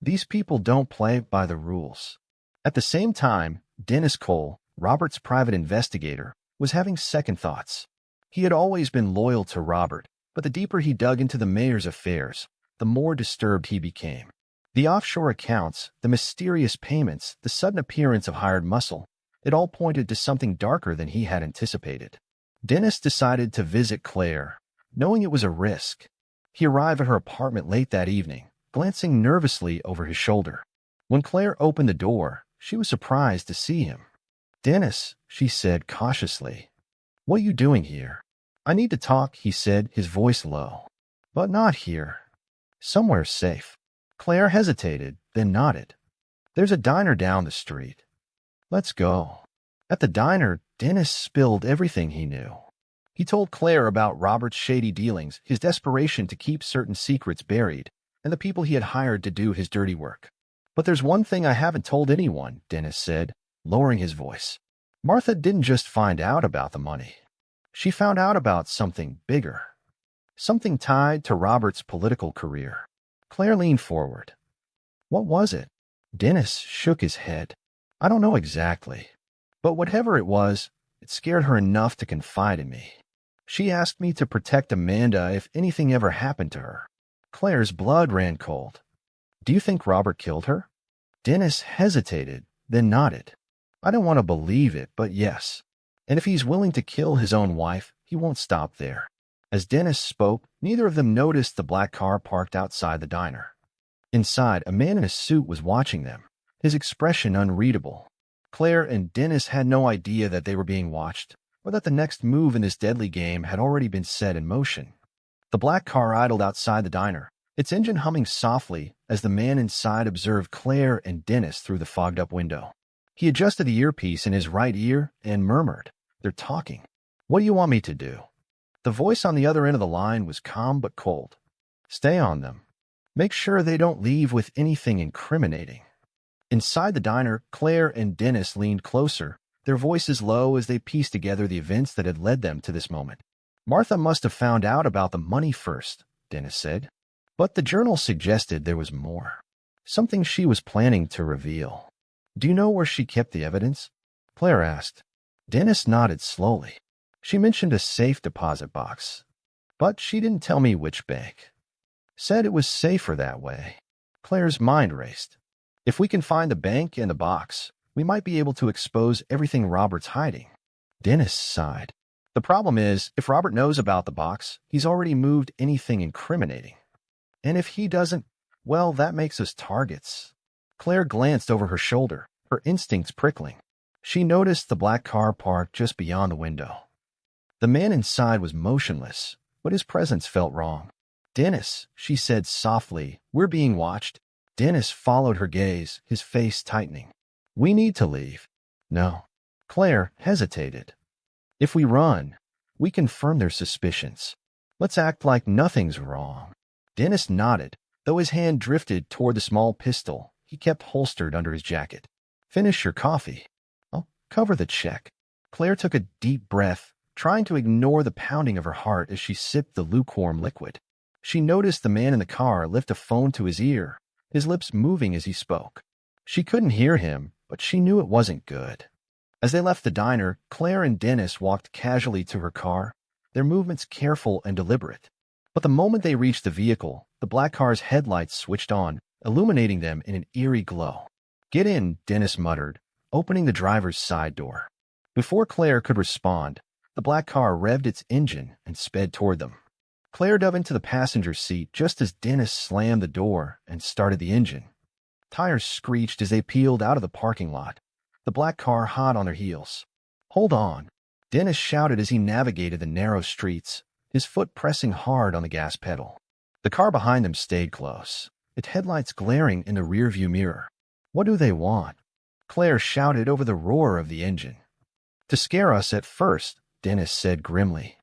These people don't play by the rules." At the same time, Dennis Cole, Robert's private investigator, was having second thoughts. He had always been loyal to Robert, but the deeper he dug into the mayor's affairs, the more disturbed he became. The offshore accounts, the mysterious payments, the sudden appearance of hired muscle, it all pointed to something darker than he had anticipated. Dennis decided to visit Claire, knowing it was a risk. He arrived at her apartment late that evening, glancing nervously over his shoulder. When Claire opened the door, she was surprised to see him. "Dennis," she said cautiously, "what are you doing here?" "I need to talk," he said, his voice low. "But not here. Somewhere safe." Claire hesitated, then nodded. "There's a diner down the street. Let's go." At the diner, Dennis spilled everything he knew. He told Claire about Robert's shady dealings, his desperation to keep certain secrets buried, and the people he had hired to do his dirty work. "But there's one thing I haven't told anyone," Dennis said, lowering his voice. "Martha didn't just find out about the money. She found out about something bigger. Something tied to Robert's political career." Claire leaned forward. "What was it?" Dennis shook his head. "I don't know exactly. But whatever it was, it scared her enough to confide in me. She asked me to protect Amanda if anything ever happened to her." Claire's blood ran cold. "Do you think Robert killed her?" Dennis hesitated, then nodded. "I don't want to believe it, but yes. And if he's willing to kill his own wife, he won't stop there." As Dennis spoke, neither of them noticed the black car parked outside the diner. Inside, a man in a suit was watching them, his expression unreadable. Claire and Dennis had no idea that they were being watched, or that the next move in this deadly game had already been set in motion. The black car idled outside the diner, its engine humming softly as the man inside observed Claire and Dennis through the fogged-up window. He adjusted the earpiece in his right ear and murmured, "They're talking. What do you want me to do?" The voice on the other end of the line was calm but cold. "Stay on them. Make sure they don't leave with anything incriminating." Inside the diner, Claire and Dennis leaned closer, their voices low as they pieced together the events that had led them to this moment. "Martha must have found out about the money first," Dennis said. "But the journal suggested there was more. Something she was planning to reveal." "Do you know where she kept the evidence?" Claire asked. Dennis nodded slowly. "She mentioned a safe deposit box. But she didn't tell me which bank. Said it was safer that way." Claire's mind raced. "If we can find the bank and the box, we might be able to expose everything Robert's hiding." Dennis sighed. "The problem is, if Robert knows about the box, he's already moved anything incriminating. And if he doesn't, well, that makes us targets." Claire glanced over her shoulder, her instincts prickling. She noticed the black car parked just beyond the window. The man inside was motionless, but his presence felt wrong. "Dennis," she said softly, "we're being watched." Dennis followed her gaze, his face tightening. "We need to leave." "No." Claire hesitated. "If we run, we confirm their suspicions. Let's act like nothing's wrong." Dennis nodded, though his hand drifted toward the small pistol he kept holstered under his jacket. "Finish your coffee." Cover the check. Claire took a deep breath, trying to ignore the pounding of her heart as she sipped the lukewarm liquid. She noticed the man in the car lift a phone to his ear, his lips moving as he spoke. She couldn't hear him, but she knew it wasn't good. As they left the diner, Claire and Dennis walked casually to her car, their movements careful and deliberate. But the moment they reached the vehicle, the black car's headlights switched on, illuminating them in an eerie glow. "Get in," Dennis muttered, opening the driver's side door. Before Claire could respond, the black car revved its engine and sped toward them. Claire dove into the passenger seat just as Dennis slammed the door and started the engine. Tires screeched as they peeled out of the parking lot, the black car hot on their heels. "Hold on," Dennis shouted as he navigated the narrow streets, his foot pressing hard on the gas pedal. The car behind them stayed close, its headlights glaring in the rearview mirror. "What do they want?" Claire shouted over the roar of the engine. "To scare us at first," Dennis said grimly.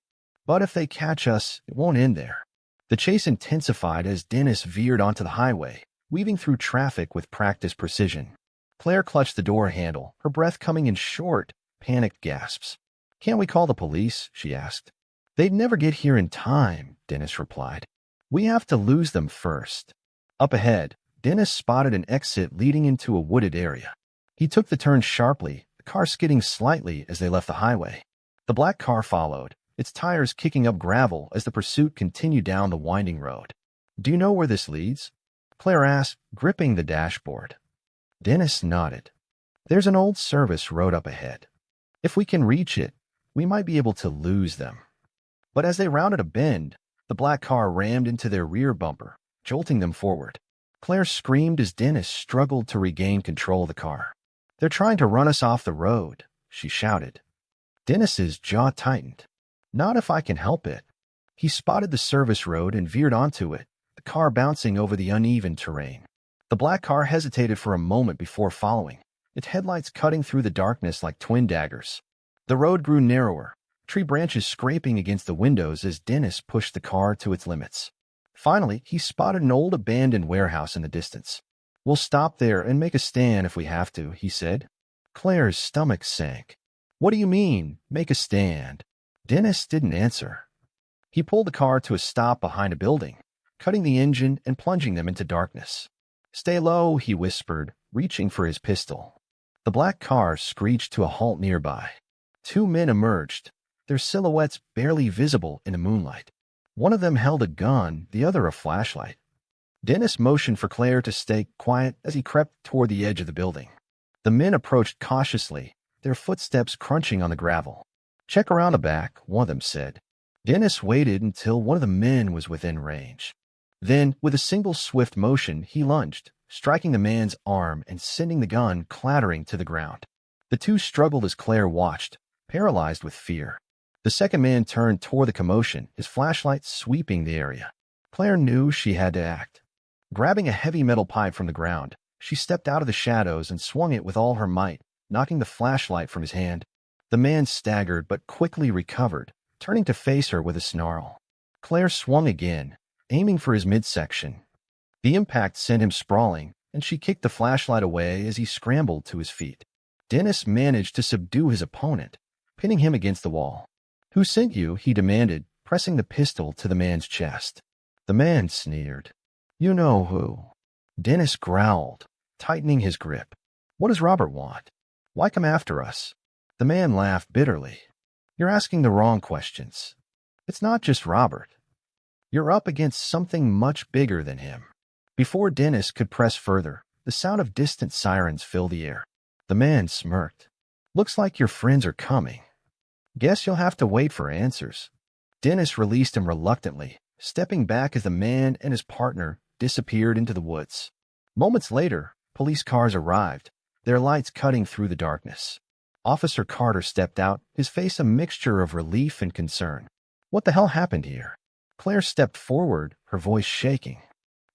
"But if they catch us, it won't end there." The chase intensified as Dennis veered onto the highway, weaving through traffic with practiced precision. Claire clutched the door handle, her breath coming in short, panicked gasps. "Can't we call the police?" she asked. "They'd never get here in time," Dennis replied. "We have to lose them first." Up ahead, Dennis spotted an exit leading into a wooded area. He took the turn sharply, the car skidding slightly as they left the highway. The black car followed, its tires kicking up gravel as the pursuit continued down the winding road. "Do you know where this leads?" Claire asked, gripping the dashboard. Dennis nodded. "There's an old service road up ahead. If we can reach it, we might be able to lose them." But as they rounded a bend, the black car rammed into their rear bumper, jolting them forward. Claire screamed as Dennis struggled to regain control of the car. "They're trying to run us off the road," she shouted. Dennis's jaw tightened. "Not if I can help it." He spotted the service road and veered onto it, the car bouncing over the uneven terrain. The black car hesitated for a moment before following, its headlights cutting through the darkness like twin daggers. The road grew narrower, tree branches scraping against the windows as Dennis pushed the car to its limits. Finally, he spotted an old abandoned warehouse in the distance. "We'll stop there and make a stand if we have to," he said. Claire's stomach sank. "What do you mean, make a stand?" Dennis didn't answer. He pulled the car to a stop behind a building, cutting the engine and plunging them into darkness. "Stay low," he whispered, reaching for his pistol. The black car screeched to a halt nearby. Two men emerged, their silhouettes barely visible in the moonlight. One of them held a gun, the other a flashlight. Dennis motioned for Claire to stay quiet as he crept toward the edge of the building. The men approached cautiously, their footsteps crunching on the gravel. "Check around the back," one of them said. Dennis waited until one of the men was within range. Then, with a single swift motion, he lunged, striking the man's arm and sending the gun clattering to the ground. The two struggled as Claire watched, paralyzed with fear. The second man turned toward the commotion, his flashlight sweeping the area. Claire knew she had to act. Grabbing a heavy metal pipe from the ground, she stepped out of the shadows and swung it with all her might, knocking the flashlight from his hand. The man staggered but quickly recovered, turning to face her with a snarl. Claire swung again, aiming for his midsection. The impact sent him sprawling, and she kicked the flashlight away as he scrambled to his feet. Dennis managed to subdue his opponent, pinning him against the wall. "Who sent you?" he demanded, pressing the pistol to the man's chest. The man sneered. "You know who." Dennis growled, tightening his grip. "What does Robert want? Why come after us?" The man laughed bitterly. "You're asking the wrong questions. It's not just Robert. You're up against something much bigger than him." Before Dennis could press further, the sound of distant sirens filled the air. The man smirked. "Looks like your friends are coming. Guess you'll have to wait for answers." Dennis released him reluctantly, stepping back as the man and his partner disappeared into the woods. Moments later, police cars arrived, their lights cutting through the darkness. Officer Carter stepped out, his face a mixture of relief and concern. "What the hell happened here?" Claire stepped forward, her voice shaking.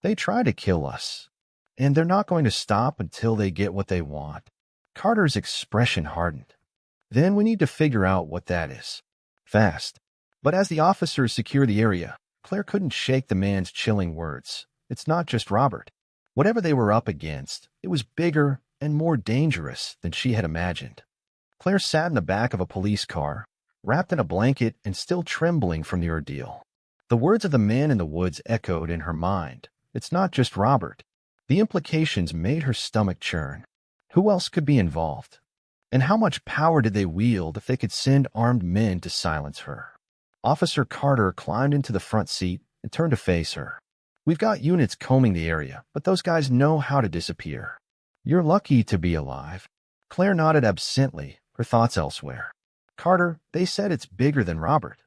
"They tried to kill us, and they're not going to stop until they get what they want." Carter's expression hardened. "Then we need to figure out what that is. Fast." But as the officers secured the area, Claire couldn't shake the man's chilling words. It's not just Robert. Whatever they were up against, it was bigger and more dangerous than she had imagined. Claire sat in the back of a police car, wrapped in a blanket and still trembling from the ordeal. The words of the man in the woods echoed in her mind. It's not just Robert. The implications made her stomach churn. Who else could be involved? And how much power did they wield if they could send armed men to silence her? Officer Carter climbed into the front seat and turned to face her. We've got units combing the area, but those guys know how to disappear. You're lucky to be alive. Claire nodded absently, her thoughts elsewhere. Carter, they said it's bigger than Robert.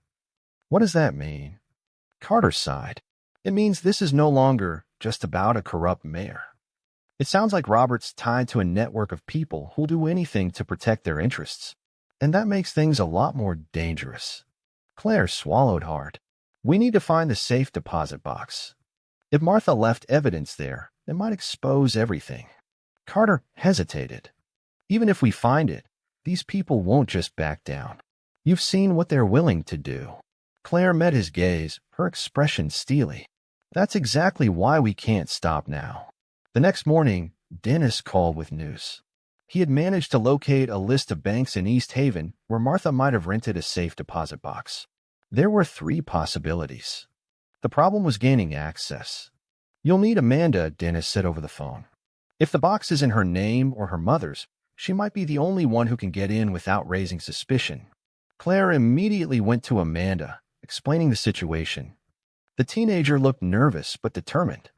What does that mean? Carter sighed. It means this is no longer just about a corrupt mayor. It sounds like Robert's tied to a network of people who'll do anything to protect their interests. And that makes things a lot more dangerous. Claire swallowed hard. We need to find the safe deposit box. If Martha left evidence there, it might expose everything. Carter hesitated. Even if we find it, these people won't just back down. You've seen what they're willing to do. Claire met his gaze, her expression steely. That's exactly why we can't stop now. The next morning, Dennis called with news. He had managed to locate a list of banks in East Haven where Martha might have rented a safe deposit box. There were 3 possibilities. The problem was gaining access. You'll need Amanda, Dennis said over the phone. If the box is in her name or her mother's, she might be the only one who can get in without raising suspicion. Claire immediately went to Amanda, explaining the situation. The teenager looked nervous but determined.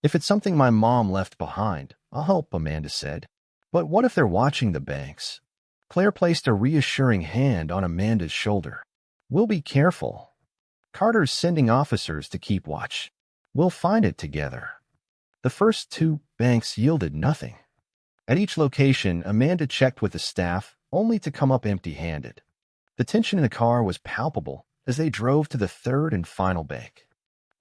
If it's something my mom left behind, I'll help, Amanda said. But what if they're watching the banks? Claire placed a reassuring hand on Amanda's shoulder. We'll be careful. Carter's sending officers to keep watch. We'll find it together. The first 2 banks yielded nothing. At each location, Amanda checked with the staff, only to come up empty-handed. The tension in the car was palpable as they drove to the 3rd and final bank.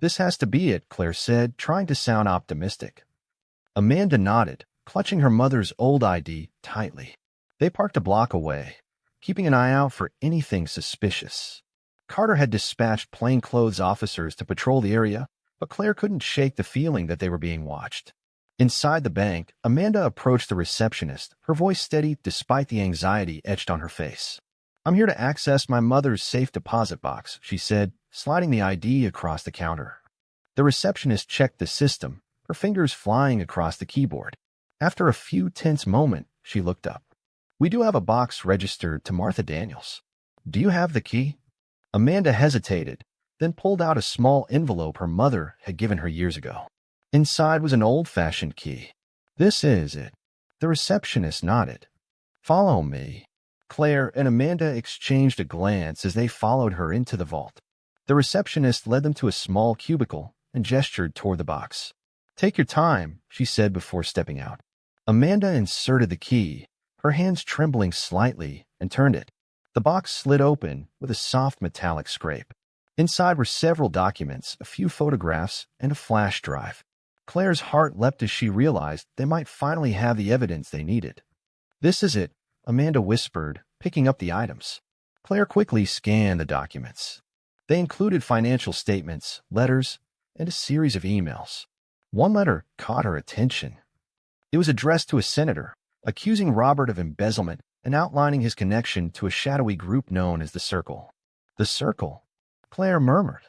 This has to be it, Claire said, trying to sound optimistic. Amanda nodded, clutching her mother's old ID tightly. They parked a block away, keeping an eye out for anything suspicious. Carter had dispatched plainclothes officers to patrol the area, but Claire couldn't shake the feeling that they were being watched. Inside the bank, Amanda approached the receptionist, her voice steady despite the anxiety etched on her face. I'm here to access my mother's safe deposit box, she said, sliding the ID across the counter. The receptionist checked the system, her fingers flying across the keyboard. After a few tense moments, she looked up. We do have a box registered to Martha Daniels. Do you have the key? Amanda hesitated, then pulled out a small envelope her mother had given her years ago. Inside was an old-fashioned key. This is it. The receptionist nodded. Follow me. Claire and Amanda exchanged a glance as they followed her into the vault. The receptionist led them to a small cubicle and gestured toward the box. Take your time, she said before stepping out. Amanda inserted the key, her hands trembling slightly, and turned it. The box slid open with a soft metallic scrape. Inside were several documents, a few photographs, and a flash drive. Claire's heart leapt as she realized they might finally have the evidence they needed. This is it, Amanda whispered, picking up the items. Claire quickly scanned the documents. They included financial statements, letters, and a series of emails. One letter caught her attention. It was addressed to a senator, accusing Robert of embezzlement and outlining his connection to a shadowy group known as the Circle. The Circle? Claire murmured.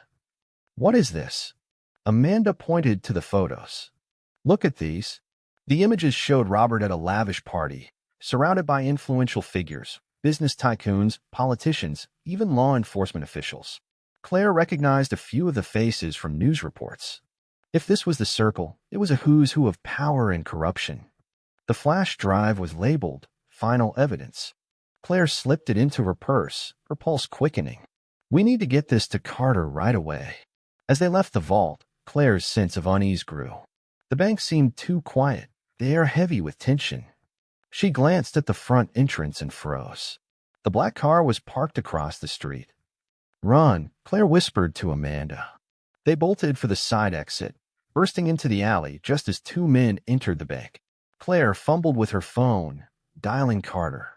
What is this? Amanda pointed to the photos. Look at these. The images showed Robert at a lavish party, surrounded by influential figures, business tycoons, politicians, even law enforcement officials. Claire recognized a few of the faces from news reports. If this was the Circle, it was a who's who of power and corruption. The flash drive was labeled Final Evidence. Claire slipped it into her purse, her pulse quickening. We need to get this to Carter right away. As they left the vault, Claire's sense of unease grew. The bank seemed too quiet, the air heavy with tension. She glanced at the front entrance and froze. The black car was parked across the street. Run, Claire whispered to Amanda. They bolted for the side exit, bursting into the alley just as 2 men entered the bank. Claire fumbled with her phone, dialing Carter.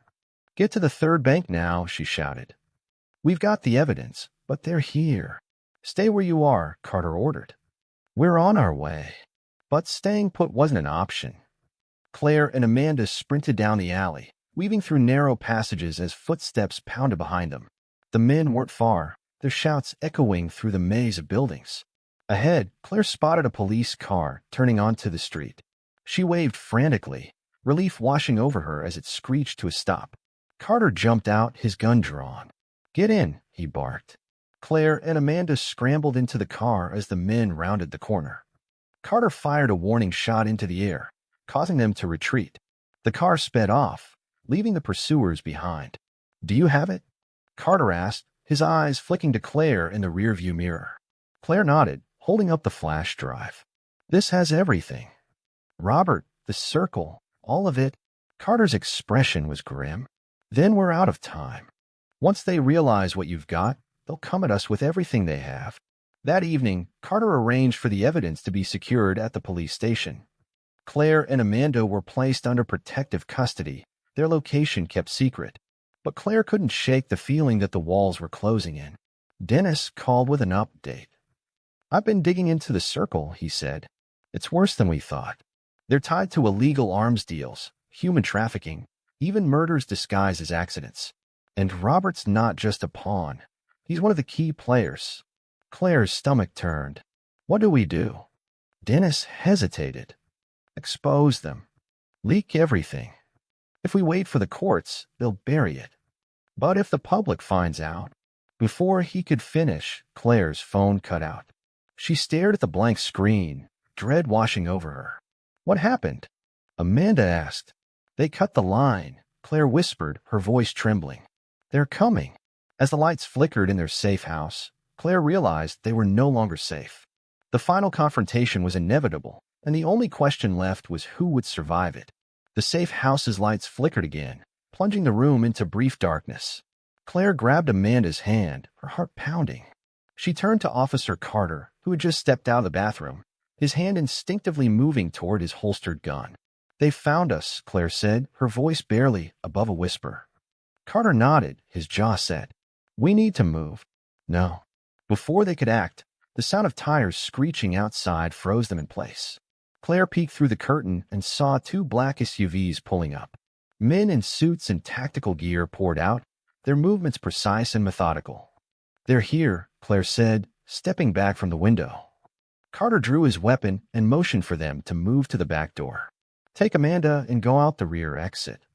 Get to the 3rd bank now, she shouted. We've got the evidence, but they're here. Stay where you are, Carter ordered. We're on our way. But staying put wasn't an option. Claire and Amanda sprinted down the alley, weaving through narrow passages as footsteps pounded behind them. The men weren't far, their shouts echoing through the maze of buildings. Ahead, Claire spotted a police car turning onto the street. She waved frantically, relief washing over her as it screeched to a stop. Carter jumped out, his gun drawn. "Get in," he barked. Claire and Amanda scrambled into the car as the men rounded the corner. Carter fired a warning shot into the air, causing them to retreat. The car sped off, leaving the pursuers behind. "Do you have it?" Carter asked, his eyes flicking to Claire in the rearview mirror. Claire nodded, holding up the flash drive. "This has everything. Robert, the circle, all of it." Carter's expression was grim. "Then we're out of time. Once they realize what you've got, they'll come at us with everything they have." That evening, Carter arranged for the evidence to be secured at the police station. Claire and Amanda were placed under protective custody, their location kept secret. But Claire couldn't shake the feeling that the walls were closing in. Dennis called with an update. "I've been digging into the circle," he said. "It's worse than we thought. They're tied to illegal arms deals, human trafficking, even murders disguised as accidents. And Robert's not just a pawn. He's one of the key players." Claire's stomach turned. "What do we do?" Dennis hesitated. "Expose them. Leak everything. If we wait for the courts, they'll bury it. But if the public finds out..." Before he could finish, Claire's phone cut out. She stared at the blank screen, dread washing over her. "What happened?" Amanda asked. "They cut the line," Claire whispered, her voice trembling. "They're coming." As the lights flickered in their safe house, Claire realized they were no longer safe. The final confrontation was inevitable, and the only question left was who would survive it. The safe house's lights flickered again, plunging the room into brief darkness. Claire grabbed Amanda's hand, her heart pounding. She turned to Officer Carter, who had just stepped out of the bathroom, his hand instinctively moving toward his holstered gun. "They found us," Claire said, her voice barely above a whisper. Carter nodded, his jaw set. "We need to move." "No." Before they could act, the sound of tires screeching outside froze them in place. Claire peeked through the curtain and saw two black SUVs pulling up. Men in suits and tactical gear poured out, their movements precise and methodical. "They're here," Claire said, stepping back from the window. Carter drew his weapon and motioned for them to move to the back door. "Take Amanda and go out the rear exit.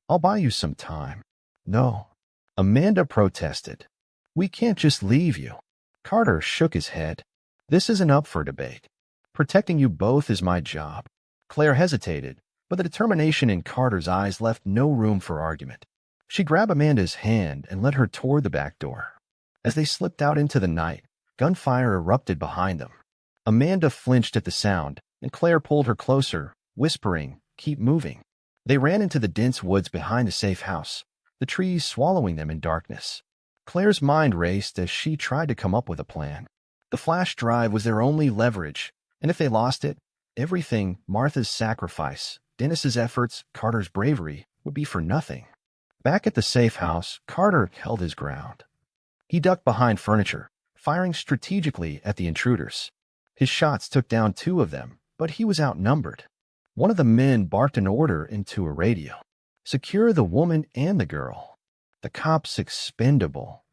I'll buy you some time." "No." Amanda protested. "We can't just leave you." Carter shook his head. "This isn't up for debate. Protecting you both is my job." Claire hesitated, but the determination in Carter's eyes left no room for argument. She grabbed Amanda's hand and led her toward the back door. As they slipped out into the night, gunfire erupted behind them. Amanda flinched at the sound, and Claire pulled her closer, whispering, "Keep moving." They ran into the dense woods behind the safe house, the trees swallowing them in darkness. Claire's mind raced as she tried to come up with a plan. The flash drive was their only leverage, and if they lost it, everything, Martha's sacrifice, Dennis's efforts, Carter's bravery, would be for nothing. Back at the safe house, Carter held his ground. He ducked behind furniture, firing strategically at the intruders. His shots took down two of them, but he was outnumbered. One of the men barked an order into a radio. "Secure the woman and the girl. The cop's expendable."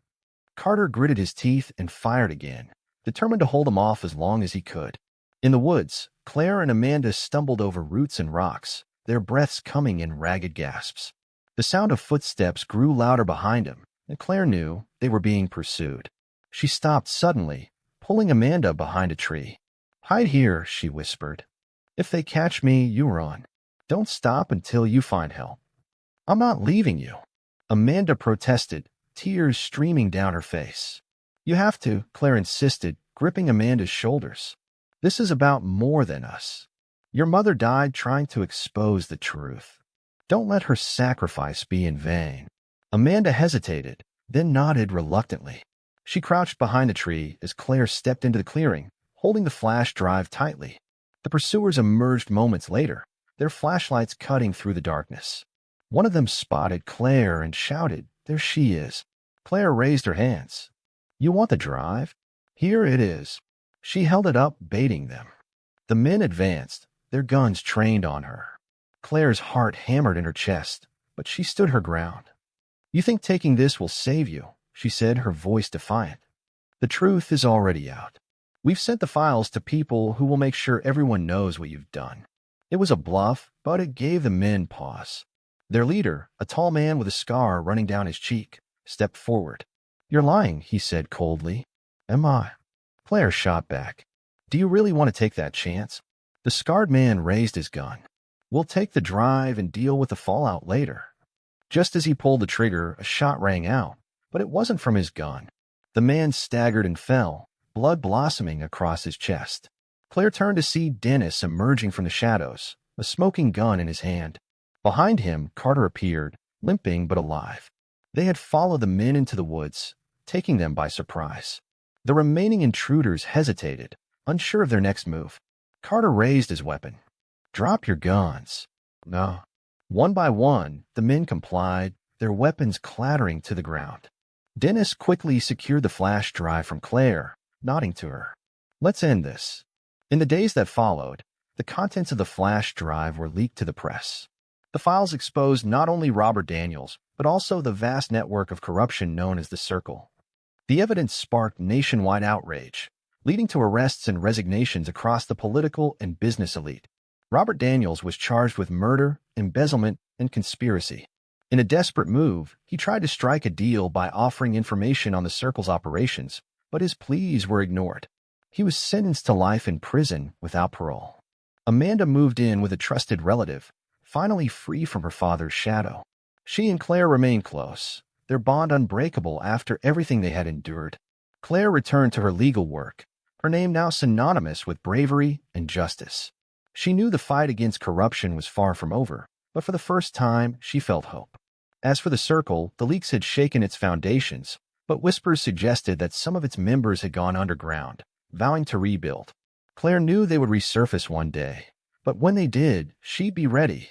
Carter gritted his teeth and fired again, determined to hold them off as long as he could. In the woods, Claire and Amanda stumbled over roots and rocks, their breaths coming in ragged gasps. The sound of footsteps grew louder behind them, and Claire knew they were being pursued. She stopped suddenly, pulling Amanda behind a tree. "Hide here," she whispered. "If they catch me, you run. Don't stop until you find help." "I'm not leaving you." Amanda protested, tears streaming down her face. "You have to," Claire insisted, gripping Amanda's shoulders. "This is about more than us. Your mother died trying to expose the truth. Don't let her sacrifice be in vain." Amanda hesitated, then nodded reluctantly. She crouched behind the tree as Claire stepped into the clearing, holding the flash drive tightly. The pursuers emerged moments later, their flashlights cutting through the darkness. One of them spotted Claire and shouted, "There she is." Claire raised her hands. "You want the drive? Here it is." She held it up, baiting them. The men advanced, their guns trained on her. Claire's heart hammered in her chest. but she stood her ground. "You think taking this will save you," she said, her voice defiant. "The truth is already out. We've sent the files to people who will make sure everyone knows what you've done." It was a bluff, but it gave the men pause. Their leader, a tall man with a scar running down his cheek, stepped forward. "You're lying," he said coldly. "Am I?" Claire shot back. "Do you really want to take that chance?" The scarred man raised his gun. "We'll take the drive and deal with the fallout later." Just as he pulled the trigger, a shot rang out, but it wasn't from his gun. The man staggered and fell, blood blossoming across his chest. Claire turned to see Dennis emerging from the shadows, a smoking gun in his hand. Behind him, Carter appeared, limping but alive. They had followed the men into the woods, taking them by surprise. The remaining intruders hesitated, unsure of their next move. Carter raised his weapon. "Drop your guns." "No." One by one, the men complied, their weapons clattering to the ground. Dennis quickly secured the flash drive from Claire, nodding to her. "Let's end this." In the days that followed, the contents of the flash drive were leaked to the press. The files exposed not only Robert Daniels, but also the vast network of corruption known as the Circle. The evidence sparked nationwide outrage, leading to arrests and resignations across the political and business elite. Robert Daniels was charged with murder, embezzlement, and conspiracy. In a desperate move, he tried to strike a deal by offering information on the Circle's operations, but his pleas were ignored. He was sentenced to life in prison without parole. Amanda moved in with a trusted relative, finally free from her father's shadow. She and Claire remained close, their bond unbreakable after everything they had endured. Claire returned to her legal work, her name now synonymous with bravery and justice. She knew the fight against corruption was far from over, but for the first time, she felt hope. As for the Circle, the leaks had shaken its foundations, but whispers suggested that some of its members had gone underground, vowing to rebuild. Claire knew they would resurface one day, but when they did, she'd be ready.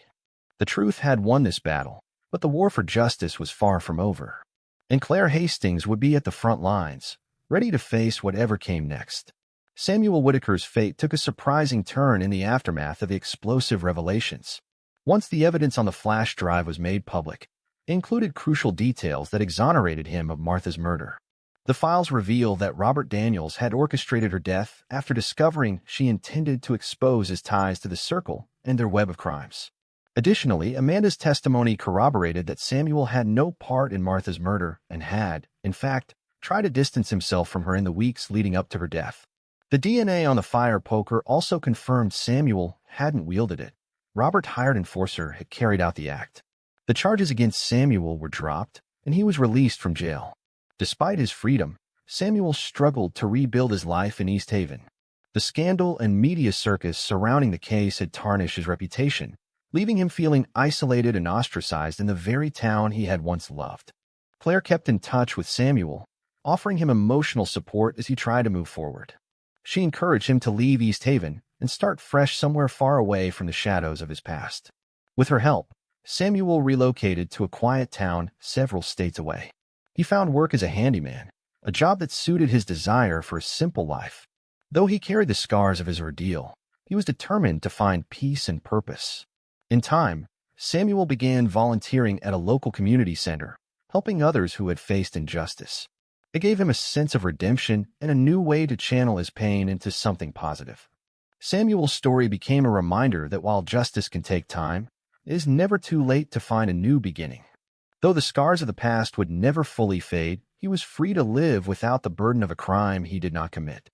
The truth had won this battle, but the war for justice was far from over. And Claire Hastings would be at the front lines, ready to face whatever came next. Samuel Whitaker's fate took a surprising turn in the aftermath of the explosive revelations. Once the evidence on the flash drive was made public, it included crucial details that exonerated him of Martha's murder. The files reveal that Robert Daniels had orchestrated her death after discovering she intended to expose his ties to the Circle and their web of crimes. Additionally, Amanda's testimony corroborated that Samuel had no part in Martha's murder and had, in fact, tried to distance himself from her in the weeks leading up to her death. The DNA on the fire poker also confirmed Samuel hadn't wielded it. Robert's hired enforcer had carried out the act. The charges against Samuel were dropped, and he was released from jail. Despite his freedom, Samuel struggled to rebuild his life in East Haven. The scandal and media circus surrounding the case had tarnished his reputation, leaving him feeling isolated and ostracized in the very town he had once loved. Claire kept in touch with Samuel, offering him emotional support as he tried to move forward. She encouraged him to leave East Haven and start fresh somewhere far away from the shadows of his past. With her help, Samuel relocated to a quiet town several states away. He found work as a handyman, a job that suited his desire for a simple life. Though he carried the scars of his ordeal, he was determined to find peace and purpose. In time, Samuel began volunteering at a local community center, helping others who had faced injustice. It gave him a sense of redemption and a new way to channel his pain into something positive. Samuel's story became a reminder that while justice can take time, it is never too late to find a new beginning. Though the scars of the past would never fully fade, he was free to live without the burden of a crime he did not commit.